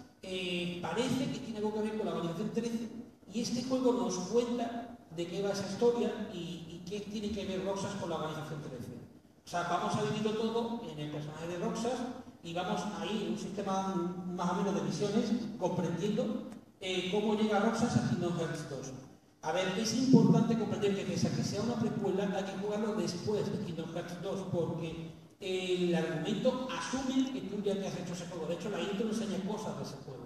parece que tiene algo que ver con la organización 13 y este juego nos cuenta de qué va esa historia y qué tiene que ver Roxas con la organización 13. O sea, vamos a vivirlo todo en el personaje de Roxas y vamos ahí en un sistema más o menos de misiones, comprendiendo cómo llega Roxas a Kingdom Hearts 2. A ver, es importante comprender que pese a que sea una precuela, hay que jugarlo después de Kingdom Hearts 2, porque el argumento asume que tú ya te has hecho ese juego. De hecho, la intro enseña cosas de ese juego.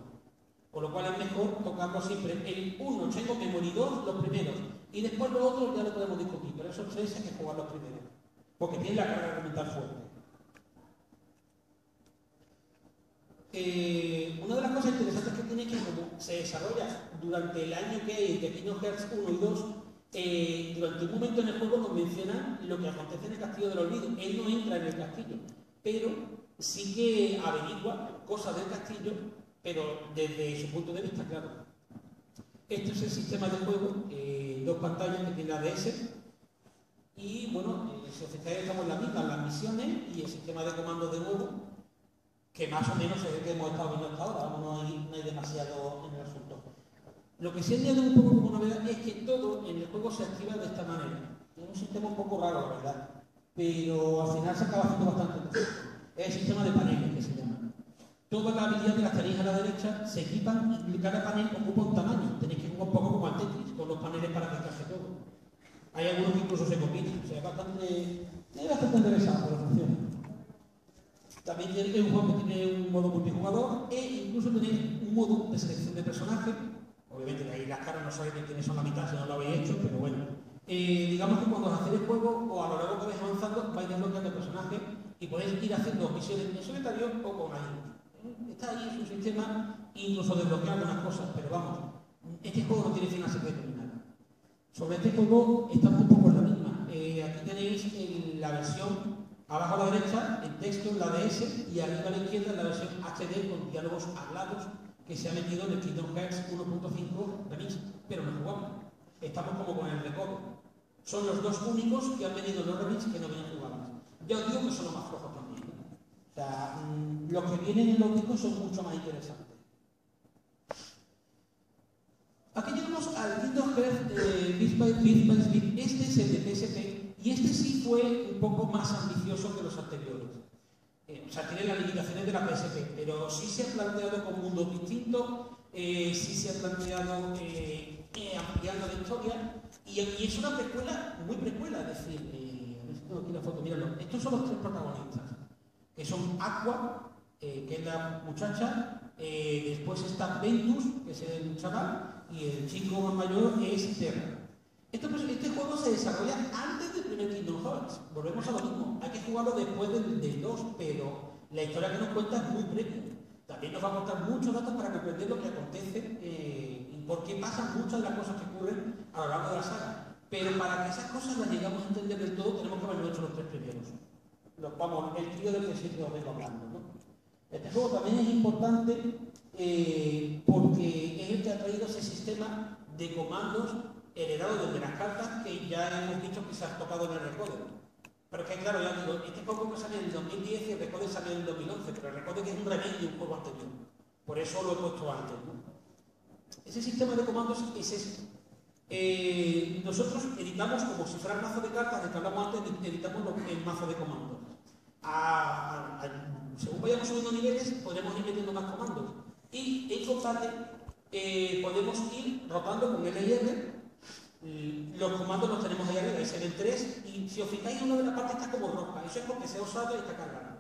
Con lo cual es mejor tocarlo siempre. El 1, tengo Memory 2, los primeros. Y después los otros ya lo podemos discutir, pero esos tres hay que jugar los primeros. Porque tiene la carga argumental fuerte. Una de las cosas interesantes que tiene es que como se desarrolla durante el año que hay de Kingdom Hearts 1 y 2, durante un momento en el juego nos mencionan lo que acontece en el Castillo del Olvido. Él no entra en el castillo, pero sí que averigua cosas del castillo, pero desde su punto de vista, claro. Este es el sistema de juego, dos pantallas que tiene la DS. Y bueno, si os fijáis, estamos en la misma, las misiones y el sistema de comandos de nuevo, que más o menos es el que hemos estado viendo hasta ahora, no hay demasiado en el asunto. Lo que sí añade un poco como novedad es que todo en el juego se activa de esta manera. Es un sistema un poco raro, la verdad, pero al final se acaba haciendo bastante interesante. Es el sistema de paneles que se llama. Todas las habilidades que las tenéis a la derecha se equipan y cada panel ocupa un tamaño. Tenéis que jugar un poco como al Tetris, con los paneles para que encaje todo. Hay algunos que incluso se combinan, o sea, es bastante interesante la función. También tiene un juego que tiene un modo multijugador e incluso tenéis un modo de selección de personajes. Obviamente que ahí las caras no sabéis quiénes son la mitad si no lo habéis hecho, pero bueno. Digamos que cuando hacéis el juego o a lo largo que vais avanzando vais desbloqueando personajes y podéis ir haciendo misiones en solitario o con alguien. Está ahí, es un sistema, incluso desbloquear algunas cosas, pero vamos, este juego no tiene final secreto ni nada. Sobre este juego estamos un poco en la misma. Aquí tenéis la versión abajo a la derecha, en texto en la DS, y arriba a la izquierda en la versión HD con diálogos hablados que se ha metido en el Kingdom Hearts 1.5 Remix, pero no jugamos. Estamos como con el recodo. Son los dos únicos que han venido en los remix que no vienen jugables. Ya os digo que son los más flojos también. O sea, los que vienen en los discos son mucho más interesantes. Aquí llegamos al Kingdom Hearts Beat by Beat. Este es el de PSP y este sí fue un poco más ambicioso que los anteriores. O sea, tiene las limitaciones de la PSP, pero sí se ha planteado con mundos distintos, sí se ha planteado ampliando la historia y es una precuela, muy precuela, es decir, tengo aquí la foto, míralo. Estos son los tres protagonistas, que son Aqua, que es la muchacha, después está Ventus, que es el chaval, y el chico más mayor es Terra. Este juego se desarrolla antes del primer Kingdom Hearts. Volvemos a lo mismo. Hay que jugarlo después del 2, pero la historia que nos cuenta es muy previa. También nos va a contar muchos datos para comprender lo que acontece y por qué pasan muchas de las cosas que ocurren a lo largo de la saga. Pero para que esas cosas las llegamos a entender del todo, tenemos que haberlo hecho los tres primeros. Vamos, el trío del que siempre os vengo hablando, ¿no? Este juego también es importante porque es el que ha traído ese sistema de comandos heredado desde las cartas que ya hemos dicho que se han tocado en el Recoder. Pero es que claro, ya digo, este juego que salió en el 2010 y el Recoder salió en el 2011, pero el Recoder que es un remake de un juego anterior. Por eso lo he puesto antes, ¿no? Ese sistema de comandos es este. Nosotros editamos como si fuera el mazo de cartas, del que hablamos antes, editamos el mazo de comandos. Según vayamos subiendo niveles, podremos ir metiendo más comandos. Y en combate podemos ir rotando con L y R. Los comandos los tenemos ahí arriba, es el 3, y si os fijáis, una de las partes está como roja. Eso es porque se ha usado y está cargado.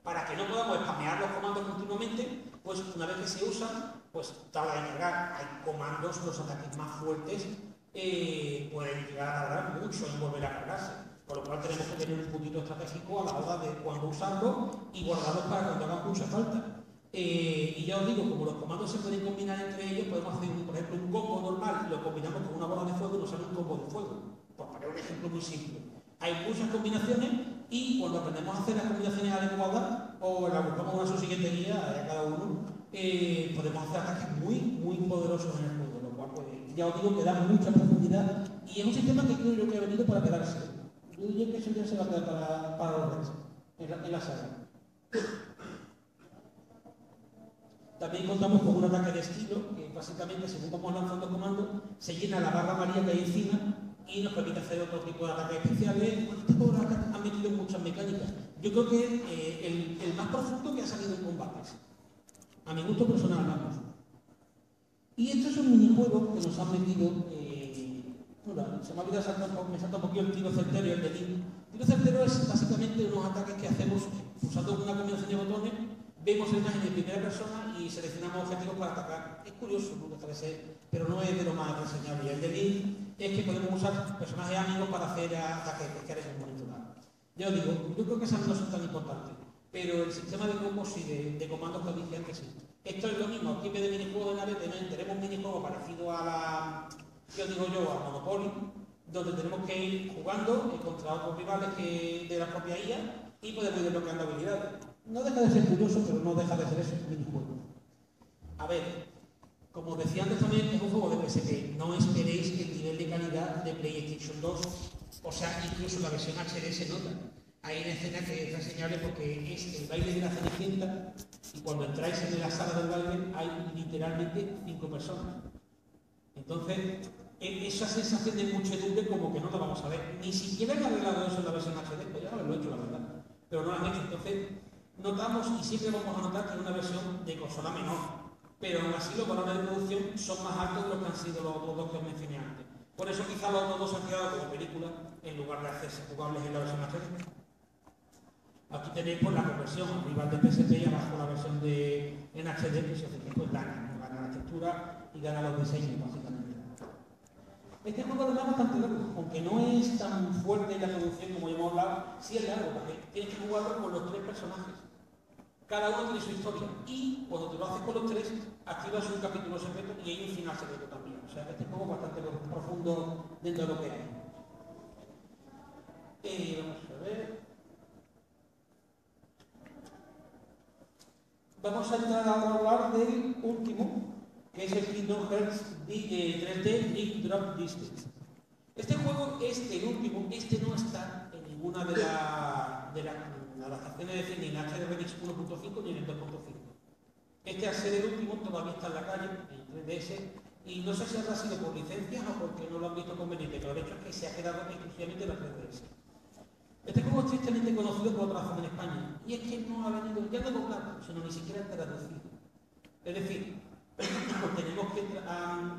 Para que no podamos spamear los comandos continuamente, pues una vez que se usan, pues tarda en cargar. Hay comandos, los ataques más fuertes pueden llegar a tardar mucho en volver a cargarse. Por lo cual tenemos que tener un puntito estratégico a la hora de cuando usarlo y guardarlos para cuando haga mucha falta. Y ya os digo, como los comandos se pueden combinar entre ellos, podemos hacer, por ejemplo, un combo normal, lo combinamos con una bola de fuego y nos sale un combo de fuego. Por poner un ejemplo muy simple. Hay muchas combinaciones y cuando aprendemos a hacer las combinaciones adecuadas o la buscamos una su siguiente guía a cada uno, podemos hacer ataques muy poderosos en el juego, lo cual pues, ya os digo que da mucha profundidad y es un sistema que creo yo que ha venido para quedarse. Yo diría que eso ya se va a quedar para los restos, en la saga. También contamos con un ataque de estilo, que básicamente según vamos lanzando comandos, se llena la barra amarilla que hay encima y nos permite hacer otro tipo de ataques especiales. Bueno, este juego ha metido muchas mecánicas. Yo creo que el más profundo que ha salido en combates. A mi gusto personal, vamos. Y esto es un minijuego que nos han metido. Bueno, se me ha olvidado me salta un poquito el tiro certero y el delín. El tiro certero es básicamente unos ataques que hacemos usando una combinación de botones. Vemos la imagen en primera persona y seleccionamos objetivos para atacar. Es curioso, ¿no? Pero no es de lo más reseñable. El delín es que podemos usar personajes amigos para hacer ataques especiales en un momento dado. Ya os digo, yo creo que esas no son tan importantes, pero el sistema de combos y de comandos que dije antes sí. Esto es lo mismo, aquí en vez de minijuego de nave tenemos un minijuego parecido a la, que os digo yo, a Monopoly, donde tenemos que ir jugando contra otros rivales de la propia IA y podemos ir desbloqueando habilidades. No deja de ser curioso, pero no deja de ser eso, un minijuego. A ver, como decía antes también, es un juego de PSP. No esperéis el nivel de calidad de PlayStation 2. O sea, incluso la versión HD se nota. Hay una escena que es reseñable porque es el baile de la Cenicienta y cuando entráis en la sala del baile hay literalmente 5 personas. Entonces, esa sensación de muchedumbre como que no la vamos a ver. Ni siquiera han arreglado eso en la versión HD, pues ya haberlo hecho, la verdad. Pero no lo han hecho. Entonces, notamos y siempre vamos a notar que es una versión de consola menor. Pero aún así los valores de producción son más altos de lo que han sido los otros dos que os mencioné antes. Por eso quizá los otros dos se han quedado como película en lugar de hacerse jugables en la versión HD. Aquí tenéis pues, la conversión, arriba el de PSP y abajo la versión en HD, que se hace que pues gana la textura y gana los diseños básicamente. Este juego además es bastante largo, aunque no es tan fuerte en la producción como ya hemos hablado, sí es largo, porque tienes que jugarlo con los 3 personajes. Cada uno tiene su historia y cuando te lo haces con los 3, activas un capítulo secreto y hay un final secreto también. O sea, este juego es bastante profundo dentro de lo que hay. Vamos a ver. Vamos a entrar a hablar del último, que es el Kingdom Hearts 3D Big Drop Distance. Este juego es el último, este no está en ninguna de las adaptaciones de cine, ni en HD Remix 1.5 ni en el 2.5. Este, al ser el último, todavía está en la calle, en 3DS, y no sé si habrá sido por licencias o porque no lo han visto conveniente, pero el hecho es que se ha quedado exclusivamente en la 3DS. Este juego es tristemente conocido por otra razón en España, y es que no ha venido ya no doblado, sino ni siquiera traducido. Es decir, tenemos que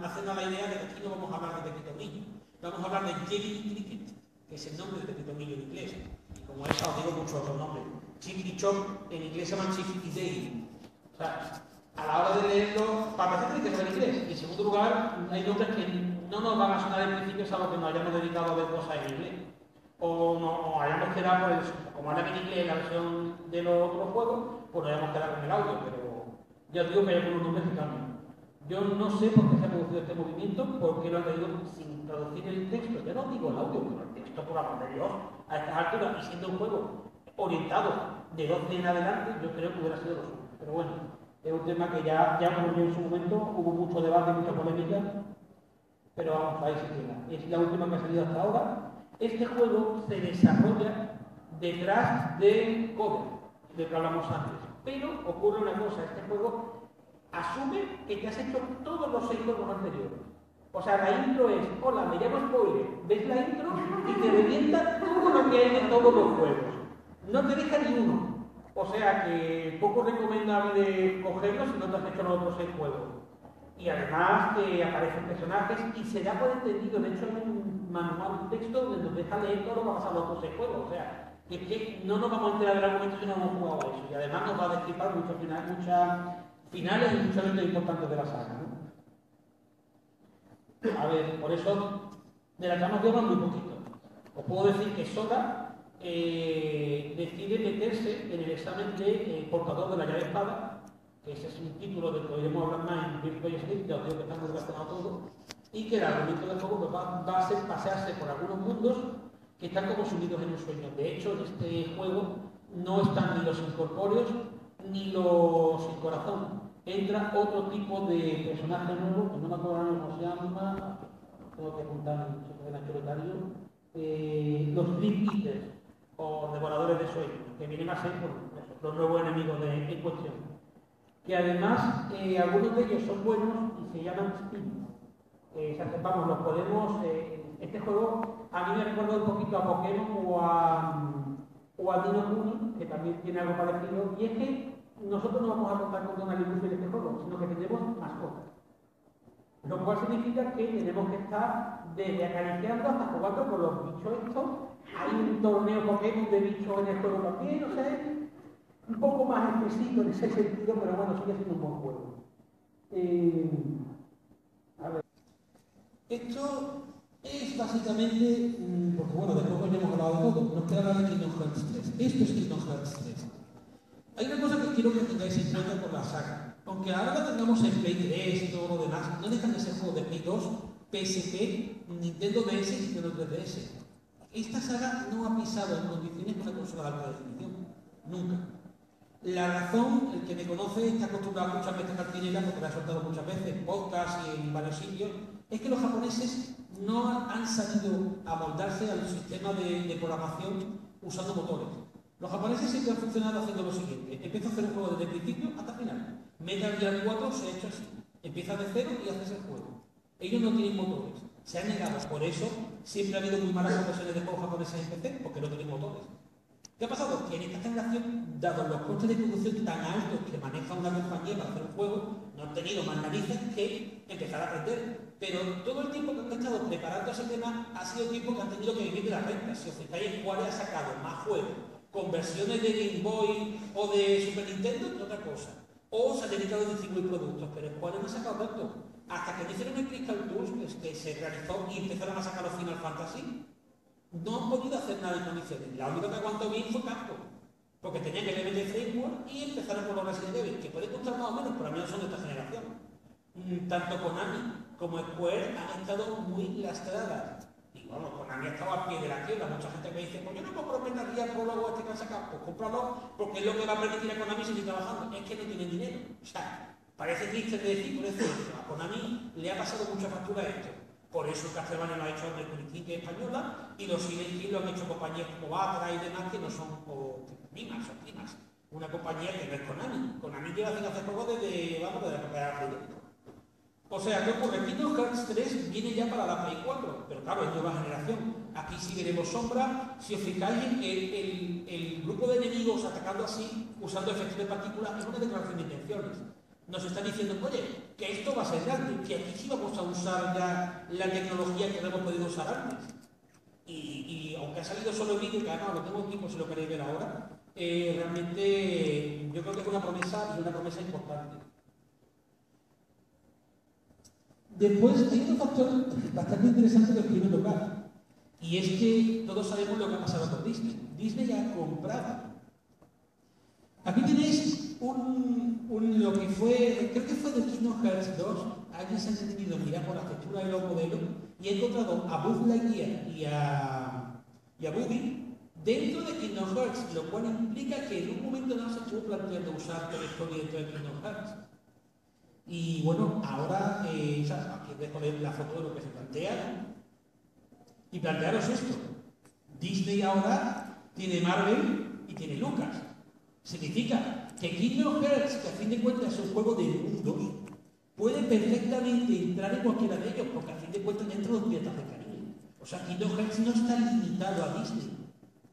hacernos la idea de que aquí no vamos a hablar de Pepito Grillo, vamos a hablar de Jelly Cricket, que es el nombre de Pepito Grillo en inglés, y como esa os digo muchos otros nombres. Chippy Chop en inglés se llama Chippy Day. O sea, a la hora de leerlo, para empezar tiene que ser en inglés, y en segundo lugar, hay nombres que no nos van a sonar en principio, salvo que nos hayamos dedicado a ver cosas en inglés. O hayamos quedado, pues, como habla en inglés la versión de los otros juegos, pues nos hayamos quedado con el audio, pero ya os digo que hay algunos nombres que cambian. Yo no sé por qué se ha producido este movimiento, por qué lo han traído sin traducir el texto. Ya no digo el audio, pero el texto, por amor de Dios, a estas alturas, y siendo un juego orientado de 12 en adelante, yo creo que hubiera sido lo suyo. Pero bueno, es un tema que ya ocurrió en su momento, hubo mucho debate, mucha polémica, pero vamos, ahí se queda. Es la última que ha salido hasta ahora. Este juego se desarrolla detrás del Coder, del que hablamos antes. Pero ocurre una cosa, este juego asume que te has hecho todos los 6 juegos anteriores. O sea, la intro es, hola, me llamo Spoiler, ves la intro y te revienta todo lo que hay de todos los juegos. No te deja ni uno. O sea que poco recomendable cogerlo si no te has hecho los otros 6 juegos. Y además que aparecen personajes y se da por entendido, de hecho hay un manual, un texto donde nos deja leer todo lo que ha pasado en los otros 6 juegos. O sea, que no nos vamos a enterar del argumento si no hemos jugado a eso. Y además nos va a destripar muchos finales y muchos eventos importantes de la saga, ¿no? A ver, por eso de la trama de muy poquito. Os puedo decir que Sora decide meterse en el examen de portador de la llave espada, que ese es un título del que oiremos hablar más en Virtual Sleep, ya os digo que está muy relacionado todo, y que el argumento del juego pues, va a ser pasearse por algunos mundos que están como sumidos en un sueño. De hecho, en este juego no están ni los incorpóreos ni los sin corazón. Entra otro tipo de personaje nuevo, que no me acuerdo cómo se llama, tengo que apuntar en el secretario, los Dream Eaters, o devoradores de sueños, que vienen a ser los nuevos enemigos en cuestión. Que además, algunos de ellos son buenos y se llaman Spin. Vamos, los podemos. Este juego a mí me recuerda un poquito a Pokémon o a Dino Kuni, que también tiene algo parecido, y es que nosotros no vamos a contar con Donald y Goofy en este juego, sino que tendremos mascotas. Lo cual significa que tenemos que estar desde acariciando hasta jugando con los bichos estos. Hay un torneo Pokémon de bichos en el juego también, o sea, un poco más exquisito en ese sentido, pero bueno, sigue siendo un buen juego. A ver. Esto es básicamente, porque bueno, de juegos ya hemos hablado de todo, nos queda hablar de Kingdom Hearts 3. Esto es Kingdom Hearts 3. Hay una cosa que quiero que tengáis en cuenta por la saga. Aunque ahora la tengamos en Play 3 y todo lo demás, no dejan de ser juegos de Play 2, PSP, Nintendo DS y Nintendo 3DS. Esta saga no ha pisado en condiciones con una consola de alta definición. Nunca. La razón, el que me conoce, está acostumbrado muchas veces a Cantinela, porque la he soltado muchas veces en podcast y en varios sitios, es que los japoneses no han sabido amoldarse al sistema de programación usando motores. Los japoneses siempre han funcionado haciendo lo siguiente: empieza a hacer un juego desde el principio hasta el final. Metal Gear 4 se ha hecho así. Empieza de cero y haces el juego. Ellos no tienen motores. Se han negado. Por eso siempre ha habido muy malas conversiones de juegos japoneses en PC, porque no tienen motores. ¿Qué ha pasado? Que en esta generación, dado los costes de producción tan altos que maneja una compañía para hacer un juego, no han tenido más narices que empezar a aprender. Pero todo el tiempo que han estado preparando ese tema ha sido tiempo que han tenido que vivir de la renta. Si os fijáis, Square ha sacado más juegos con versiones de Game Boy o de Super Nintendo que otra cosa. O se ha dedicado a distribuir productos, pero Square no ha sacado tanto. Hasta que no hicieron el Crystal Tools, que se realizó y empezaron a sacar los Final Fantasy, no han podido hacer nada en condiciones. La única que aguantó bien fue Capcom, porque tenían que leer el framework y empezaron con los Resident Evil, que puede costar más o menos, pero a mí no son de esta generación. Tanto Konami como Square han estado muy lastradas. Y bueno, Konami ha estado a pie de la quiebra. Mucha gente me dice, pues yo no compro Metal Gear Prólogo este que han sacado. Pues cómpralo, porque es lo que va a permitir a Konami seguir trabajando. Es que no tienen dinero. O sea, parece triste de decir, por eso a Konami le ha pasado mucha factura a esto. Por eso Castlevania lo ha hecho de Critique española y los Silent Hill lo han hecho compañías como Batra y demás, que no son primas, son primas. Una compañía que no es Konami. Konami lleva haciendo hacer juegos desde la época de la Play 2. O sea, ¿qué ocurre? Kingdom Hearts 3 viene ya para la Play 4, pero claro, es nueva generación. Aquí sí veremos sombra. Si os fijáis, el grupo de enemigos atacando así, usando efectos de partículas, es una declaración de intenciones. Nos está diciendo, oye, que esto va a ser grande, que aquí sí vamos a usar ya la tecnología que no hemos podido usar antes. Y aunque ha salido solo el vídeo, que además lo tengo aquí por si lo queréis ver ahora, realmente yo creo que es una promesa y una promesa importante. Después hay otro factor bastante interesante que os quiero tocar, y es que todos sabemos lo que ha pasado con Disney. Disney ha comprado. Aquí tenéis lo que fue, creo que fue de Kingdom Hearts 2. Alguien se ha entendido mirar por la textura de los modelos y ha encontrado a Buzz Lightyear y a Woody dentro de Kingdom Hearts, lo cual implica que en un momento dado se estuvo planteando usar Toy Story dentro de Kingdom Hearts. Y bueno, ahora aquí dejo la foto de lo que se plantea. Y plantearos esto: Disney ahora tiene Marvel y tiene Lucas. Significa que Kingdom Hearts, que a fin de cuentas es un juego de mundos, puede perfectamente entrar en cualquiera de ellos, porque a fin de cuentas dentro de los Piratas del Caribe. O sea, Kingdom Hearts no está limitado a Disney.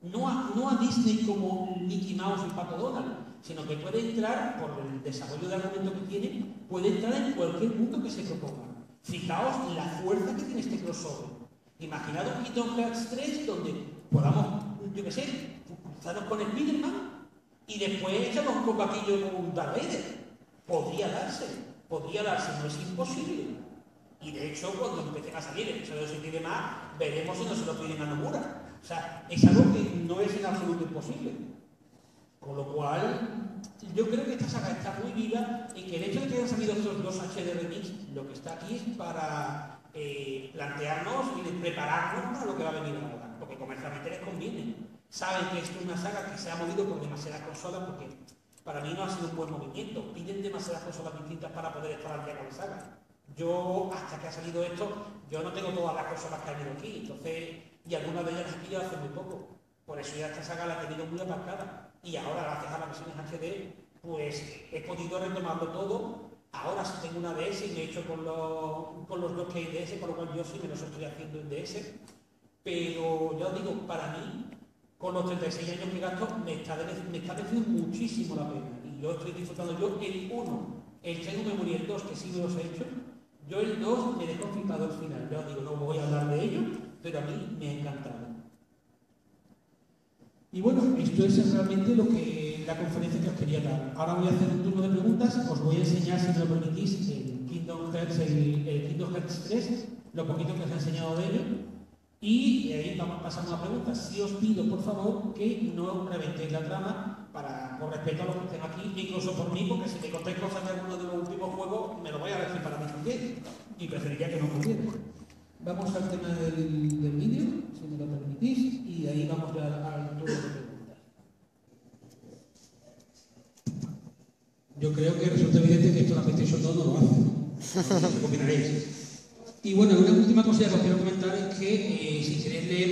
No a Disney como Mickey Mouse y Pato Donald, sino que puede entrar, por el desarrollo de argumento que tiene, puede entrar en cualquier mundo que se proponga. Fijaos la fuerza que tiene este crossover. Imaginad un Kingdom Hearts 3 donde podamos, yo qué sé, cruzarnos con Spider-Man y después echamos un copaquillo con un Darth Vader. Podría darse, no es imposible. Y de hecho, cuando empiecen a salir episodios y demás, veremos si no se lo piden a Nomura. O sea, es algo que no es en absoluto imposible. Con lo cual, yo creo que esta saga está muy viva y que el hecho de que hayan salido estos dos HD Remix, lo que está aquí es para plantearnos y prepararnos para lo que va a venir ahora. Porque comercialmente les conviene. Saben que esto es una saga que se ha movido por demasiadas consolas, porque para mí no ha sido un buen movimiento. Piden demasiadas cosas distintas para poder estar al día con la saga. Yo, hasta que ha salido esto, yo no tengo todas las cosas que han ido aquí, entonces, y algunas de ellas las he pillado hace muy poco. Por eso ya esta saga la he tenido muy aparcada. Y ahora, gracias a las versiones HD, pues he podido retomarlo todo. Ahora sí tengo una DS y me he hecho con los dos que hay DS, por lo cual yo sí me los estoy haciendo en DS. Pero ya os digo, para mí, con los 36 años que gasto, me está mereciendo muchísimo la pena. Y yo estoy disfrutando, yo el 1, el Chain of Memory, el 2, que sí me los he hecho, yo el 2 me dejó flipado al final. Ya os digo, no voy a hablar de ello, pero a mí me ha encantado. Y bueno, esto es realmente la conferencia que os quería dar. Ahora voy a hacer un turno de preguntas, os voy a enseñar, si me lo permitís, el Kingdom Hearts 3, lo poquito que os he enseñado de ello, y ahí pasamos a preguntas. Si os pido, por favor, que no reventéis la trama, por respeto a los que estén aquí, incluso por mí, porque si me contáis cosas de alguno de los últimos juegos, me lo voy a decir para mí también, y preferiría que no ocurriera. Vamos al tema del vídeo, si me lo permitís, y de ahí vamos al turno de preguntas. Yo creo que resulta evidente que esto la PlayStation 2 no lo hace, ¿no? ¿Qué opinaréis? Y bueno, una última cosa que os quiero comentar es que si queréis leer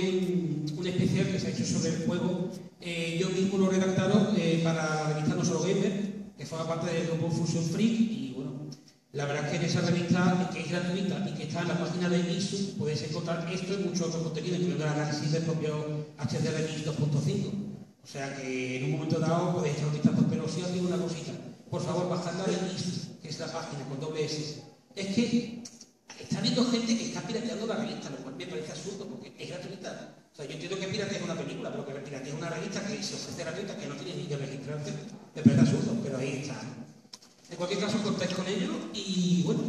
un especial que se ha hecho sobre el juego, yo mismo lo he redactado para la revista No Solo Gamer, que forma parte del grupo Fusion Freak, y bueno, la verdad es que en esa revista, que es gratuita y que está en la página de MISU, podéis encontrar esto y mucho otro contenido, incluyendo el análisis del propio HDR 2.5. O sea que en un momento dado podéis echar un vistazo, pero sí os digo una cosita. Por favor, bajadla de MISU, que es la página con doble S. Es que está habiendo gente que está pirateando la revista, lo cual me parece absurdo, porque es gratuita. O sea, yo entiendo que piratea una película, pero que piratea una revista que se ofrece gratuita, que no tiene ni que registrarse, me parece absurdo, pero ahí está. En cualquier caso, contáis con ello y bueno,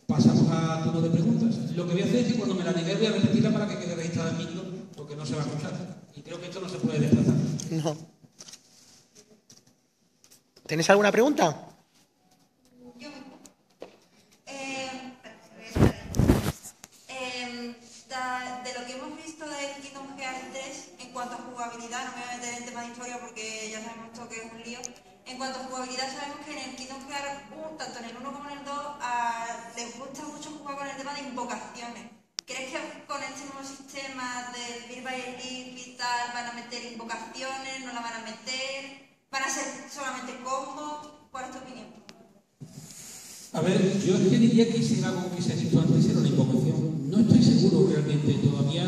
pasamos a turno de preguntas. Lo que voy a hacer es que cuando me la digáis voy a repetirla para que quede registrada en micro, porque no se va a escuchar. Y creo que esto no se puede desplazar. No. ¿Tenéis alguna pregunta? De lo que hemos visto del Kingdom Hearts 3, en cuanto a jugabilidad, no me voy a meter en tema de historia porque ya sabemos todo que es un lío. En cuanto a jugabilidad, sabemos que en el Kingdom Hearts 1, tanto en el 1 como en el 2, les gusta mucho jugar con el tema de invocaciones. ¿Crees que con este nuevo sistema del Beat by Sleep y tal van a meter invocaciones? ¿No la van a meter? ¿Van a ser solamente combos? ¿Cuál es tu opinión? A ver, yo es que diría que si algo que se ha visto antes era una invocación. No estoy seguro realmente, todavía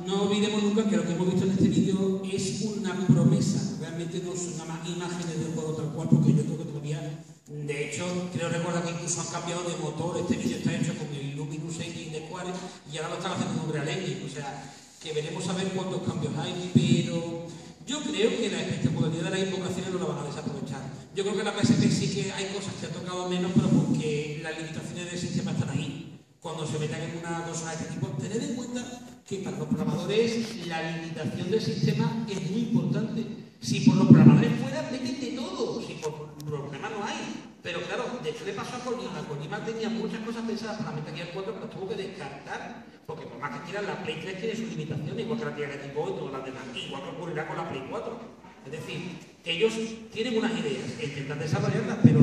no olvidemos nunca que lo que hemos visto en este vídeo es una promesa, realmente no son nada más imágenes del juego tal cual, porque yo creo que todavía, de hecho, creo recordar que incluso han cambiado de motor, este vídeo está hecho con el Luminous Engine de Square y ahora lo están haciendo con Unreal Engine, o sea, que veremos a ver cuántos cambios hay, pero yo creo que la espectacularidad de las invocaciones no la van a desaprovechar. Yo creo que la PSP sí que hay cosas que ha tocado menos, pero porque las limitaciones del sistema están ahí. Cuando se metan en una cosa de este tipo, tened en cuenta que para los programadores la limitación del sistema es muy importante. Si por los programadores fuera, meten de todo, si por problemas no hay. Pero claro, de hecho le pasó a Kojima. Kojima tenía muchas cosas pensadas para Metal Gear 4, pero tuvo que descartar, porque por más que quieran, la Play 3 tiene sus limitaciones, igual que la tiene el Xbox y todas las demás, igual que ocurrirá con la Play 4. Es decir, ellos tienen unas ideas, intentan desarrollarlas, pero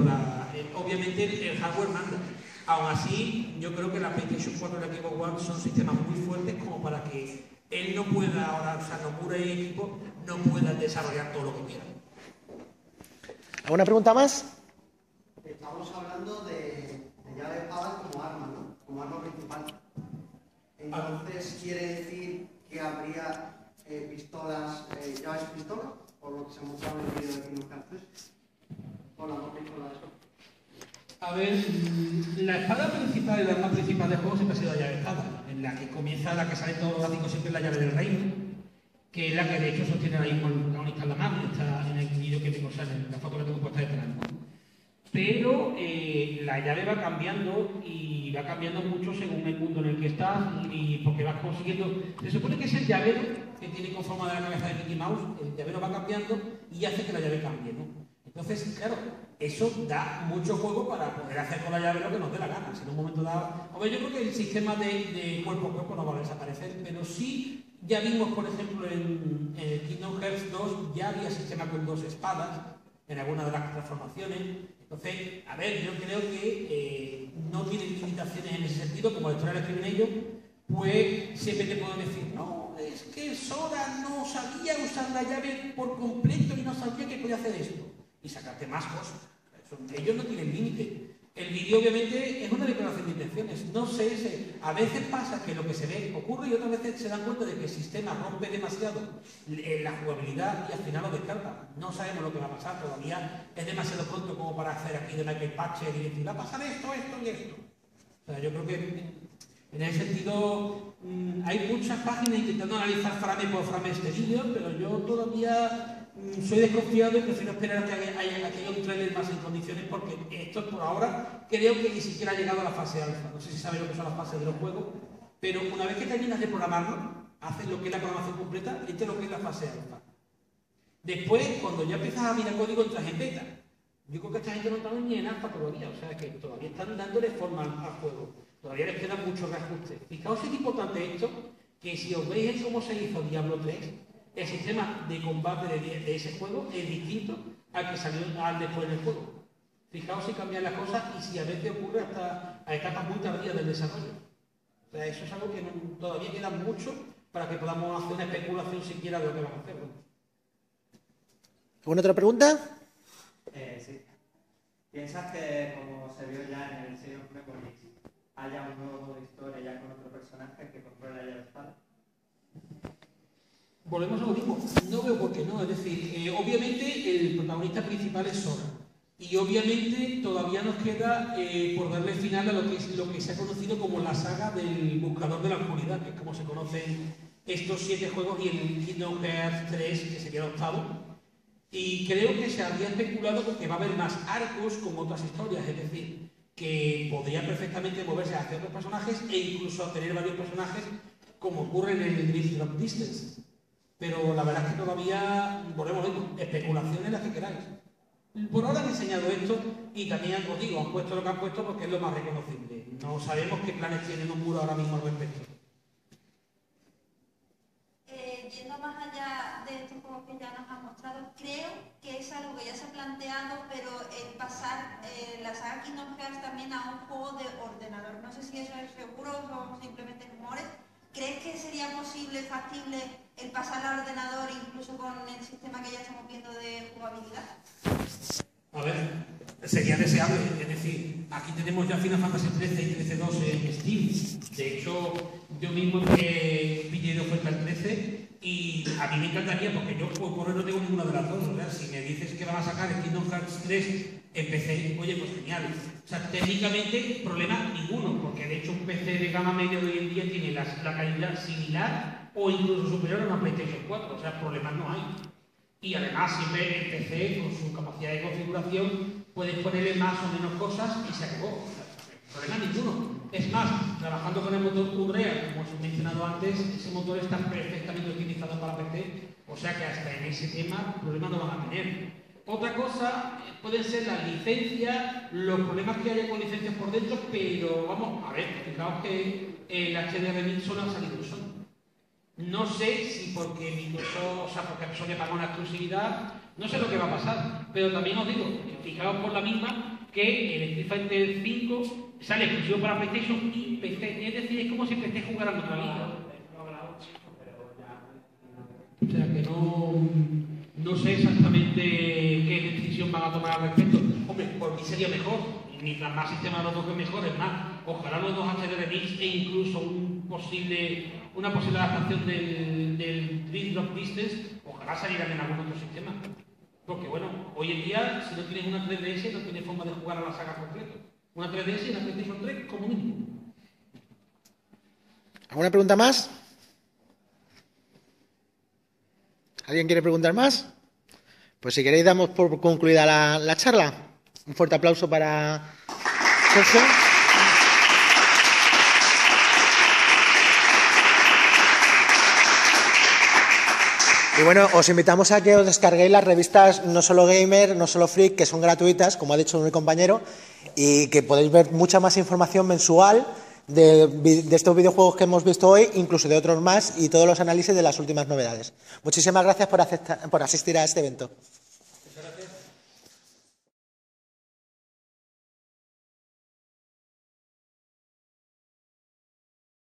obviamente el hardware manda. Aún así, yo creo que la PlayStation 4 y la Xbox One son sistemas muy fuertes como para que él no pueda ahora, o sea, Nomura y equipo no puedan desarrollar todo lo que quieran. ¿Alguna pregunta más? Estamos hablando de llave de espada como arma, ¿no? Como arma principal. Entonces, ¿quiere decir que habría pistolas, llaves pistolas? Por lo que se ha mostrado en el vídeo de Kingdom Hearts 3. Con la moto y con la de eso. A ver, la espada principal, el arma principal del juego siempre ha sido la llave de espada, en la que comienza, la que sale en todos los gráficos siempre es la llave del reino, que es la que de hecho sostiene ahí con la única en la mano, está en el vídeo que tengo, o sea, en la foto que tengo puesta detrás, ¿no? Pero la llave va cambiando y va cambiando mucho según el mundo en el que estás y porque vas consiguiendo... Se supone que es el llavero que tiene con forma de la cabeza de Mickey Mouse, el llavero va cambiando y hace que la llave cambie, ¿no? Entonces, claro, eso da mucho juego para poder hacer con la llave lo que nos dé la gana. Si en un momento dado... Hombre, yo creo que el sistema de cuerpo a cuerpo no va a desaparecer, pero sí, ya vimos, por ejemplo, en Kingdom Hearts 2 ya había sistema con dos espadas, en alguna de las transformaciones. Entonces, a ver, yo creo que no tienen limitaciones en ese sentido, como la historia la escriben ellos, pues siempre te puedo decir, no, es que Sora no sabía usar la llave por completo y no sabía que podía hacer esto. Y sacarte más cosas. Ellos no tienen límite. El vídeo obviamente es una declaración de intenciones. No sé, a veces pasa que lo que se ve ocurre y otras veces se dan cuenta de que el sistema rompe demasiado la jugabilidad y al final lo descarta. No sabemos lo que va a pasar, todavía es demasiado pronto como para hacer aquí de Michael Patcher y decir, va a pasar esto, esto y esto. O sea, yo creo que en ese sentido hay muchas páginas intentando analizar frame por frame este vídeo, pero yo todavía soy desconfiado y prefiero esperar a que haya un trailer más en condiciones, porque esto por ahora creo que ni siquiera ha llegado a la fase alfa. No sé si sabéis lo que son las fases de los juegos, pero una vez que terminas de programarlo, haces lo que es la programación completa, esto es lo que es la fase alfa. Después, cuando ya empiezas a mirar código, entras en beta. Yo creo que esta gente no está ni en alfa todavía, o sea que todavía están dándole forma al juego. Todavía les quedan muchos reajustes. Fijaos si es importante esto, que si os veis cómo se hizo Diablo 3, el sistema de combate de ese juego es distinto al que salió después del juego. Fijaos si cambian las cosas y si a veces ocurre hasta a etapas muy tardías del desarrollo. O sea, eso es algo que todavía queda mucho para que podamos hacer una especulación siquiera de lo que vamos a hacer. ¿Alguna otra pregunta? Sí. ¿Piensas que, como se vio ya en el Sea of Memories, haya un nuevo modo de historia ya con otro personaje que controle la espada? Volvemos a lo mismo, no veo por qué no, es decir, obviamente el protagonista principal es Sora y obviamente todavía nos queda por darle final a lo que se ha conocido como la saga del Buscador de la Oscuridad, que es como se conocen estos 7 juegos y el Kingdom Hearts 3, que sería el octavo, y creo que se había especulado con que va a haber más arcos con otras historias, es decir, que podría perfectamente moverse hacia otros personajes e incluso tener varios personajes como ocurre en el Drift Drop Distance. Pero la verdad es que todavía, volvemos a ver, especulaciones las que queráis. Por ahora han enseñado esto y también os digo, han puesto lo que han puesto porque es lo más reconocible. No sabemos qué planes tienen un muro ahora mismo al respecto. Yendo más allá de estos juegos que ya nos han mostrado, creo que es algo que ya se ha planteado, pero el pasar la saga Kingdom Hearts también a un juego de ordenador. No sé si eso es seguro o son simplemente rumores. ¿Crees que sería posible, factible, el pasar al ordenador incluso con el sistema que ya estamos viendo de jugabilidad? A ver, sería deseable, es decir, aquí tenemos ya Final Fantasy XIII y XIII 2 en Steam. De hecho, yo mismo pillé de oferta el 13 y a mí me encantaría, porque yo por no tengo ninguna de las dos. O sea, si me dices que van a sacar el Kingdom Hearts 3 en PC, oye, pues genial. O sea, técnicamente problema ninguno, porque de hecho un PC de gama media de hoy en día tiene la calidad similar o incluso superior a una PlayStation 4, o sea, problemas no hay. Y además siempre el PC, con su capacidad de configuración, puedes ponerle más o menos cosas y se acabó. O sea, problema ninguno. Es más, trabajando con el motor Unreal, como os he mencionado antes, ese motor está perfectamente utilizado para PC, o sea que hasta en ese tema problemas no van a tener. Otra cosa pueden ser las licencias, los problemas que haya con licencias por dentro, pero vamos, a ver, fijaos que el HDR solo ha salido en Sony. No sé si porque Microsoft, o sea, porque Sony pagó una exclusividad, no sé lo que va a pasar, pero también os digo, fijaos por la misma, que el Street Fighter 5 sale exclusivo para PlayStation y PC, es decir, es como si PC jugara en otra liga. O sea que no sé exactamente qué decisión van a tomar al respecto. Hombre, por mí sería mejor, y mientras más sistema de los dos mejor, es más, ojalá los dos HDR Mix e incluso una posible adaptación del Drift Drop Distance, ojalá salieran en algún otro sistema. Porque bueno, hoy en día, si no tienes una 3DS, no tienes forma de jugar a la saga completa. Una 3DS y una PlayStation 3 como mínimo. ¿Alguna pregunta más? ¿Alguien quiere preguntar más? Pues si queréis damos por concluida la charla. Un fuerte aplauso para Sergio. Y bueno, os invitamos a que os descarguéis las revistas No Solo Gamer, No Solo Freak, que son gratuitas, como ha dicho mi compañero, y que podéis ver mucha más información mensual de estos videojuegos que hemos visto hoy, incluso de otros más, y todos los análisis de las últimas novedades. Muchísimas gracias por asistir a este evento.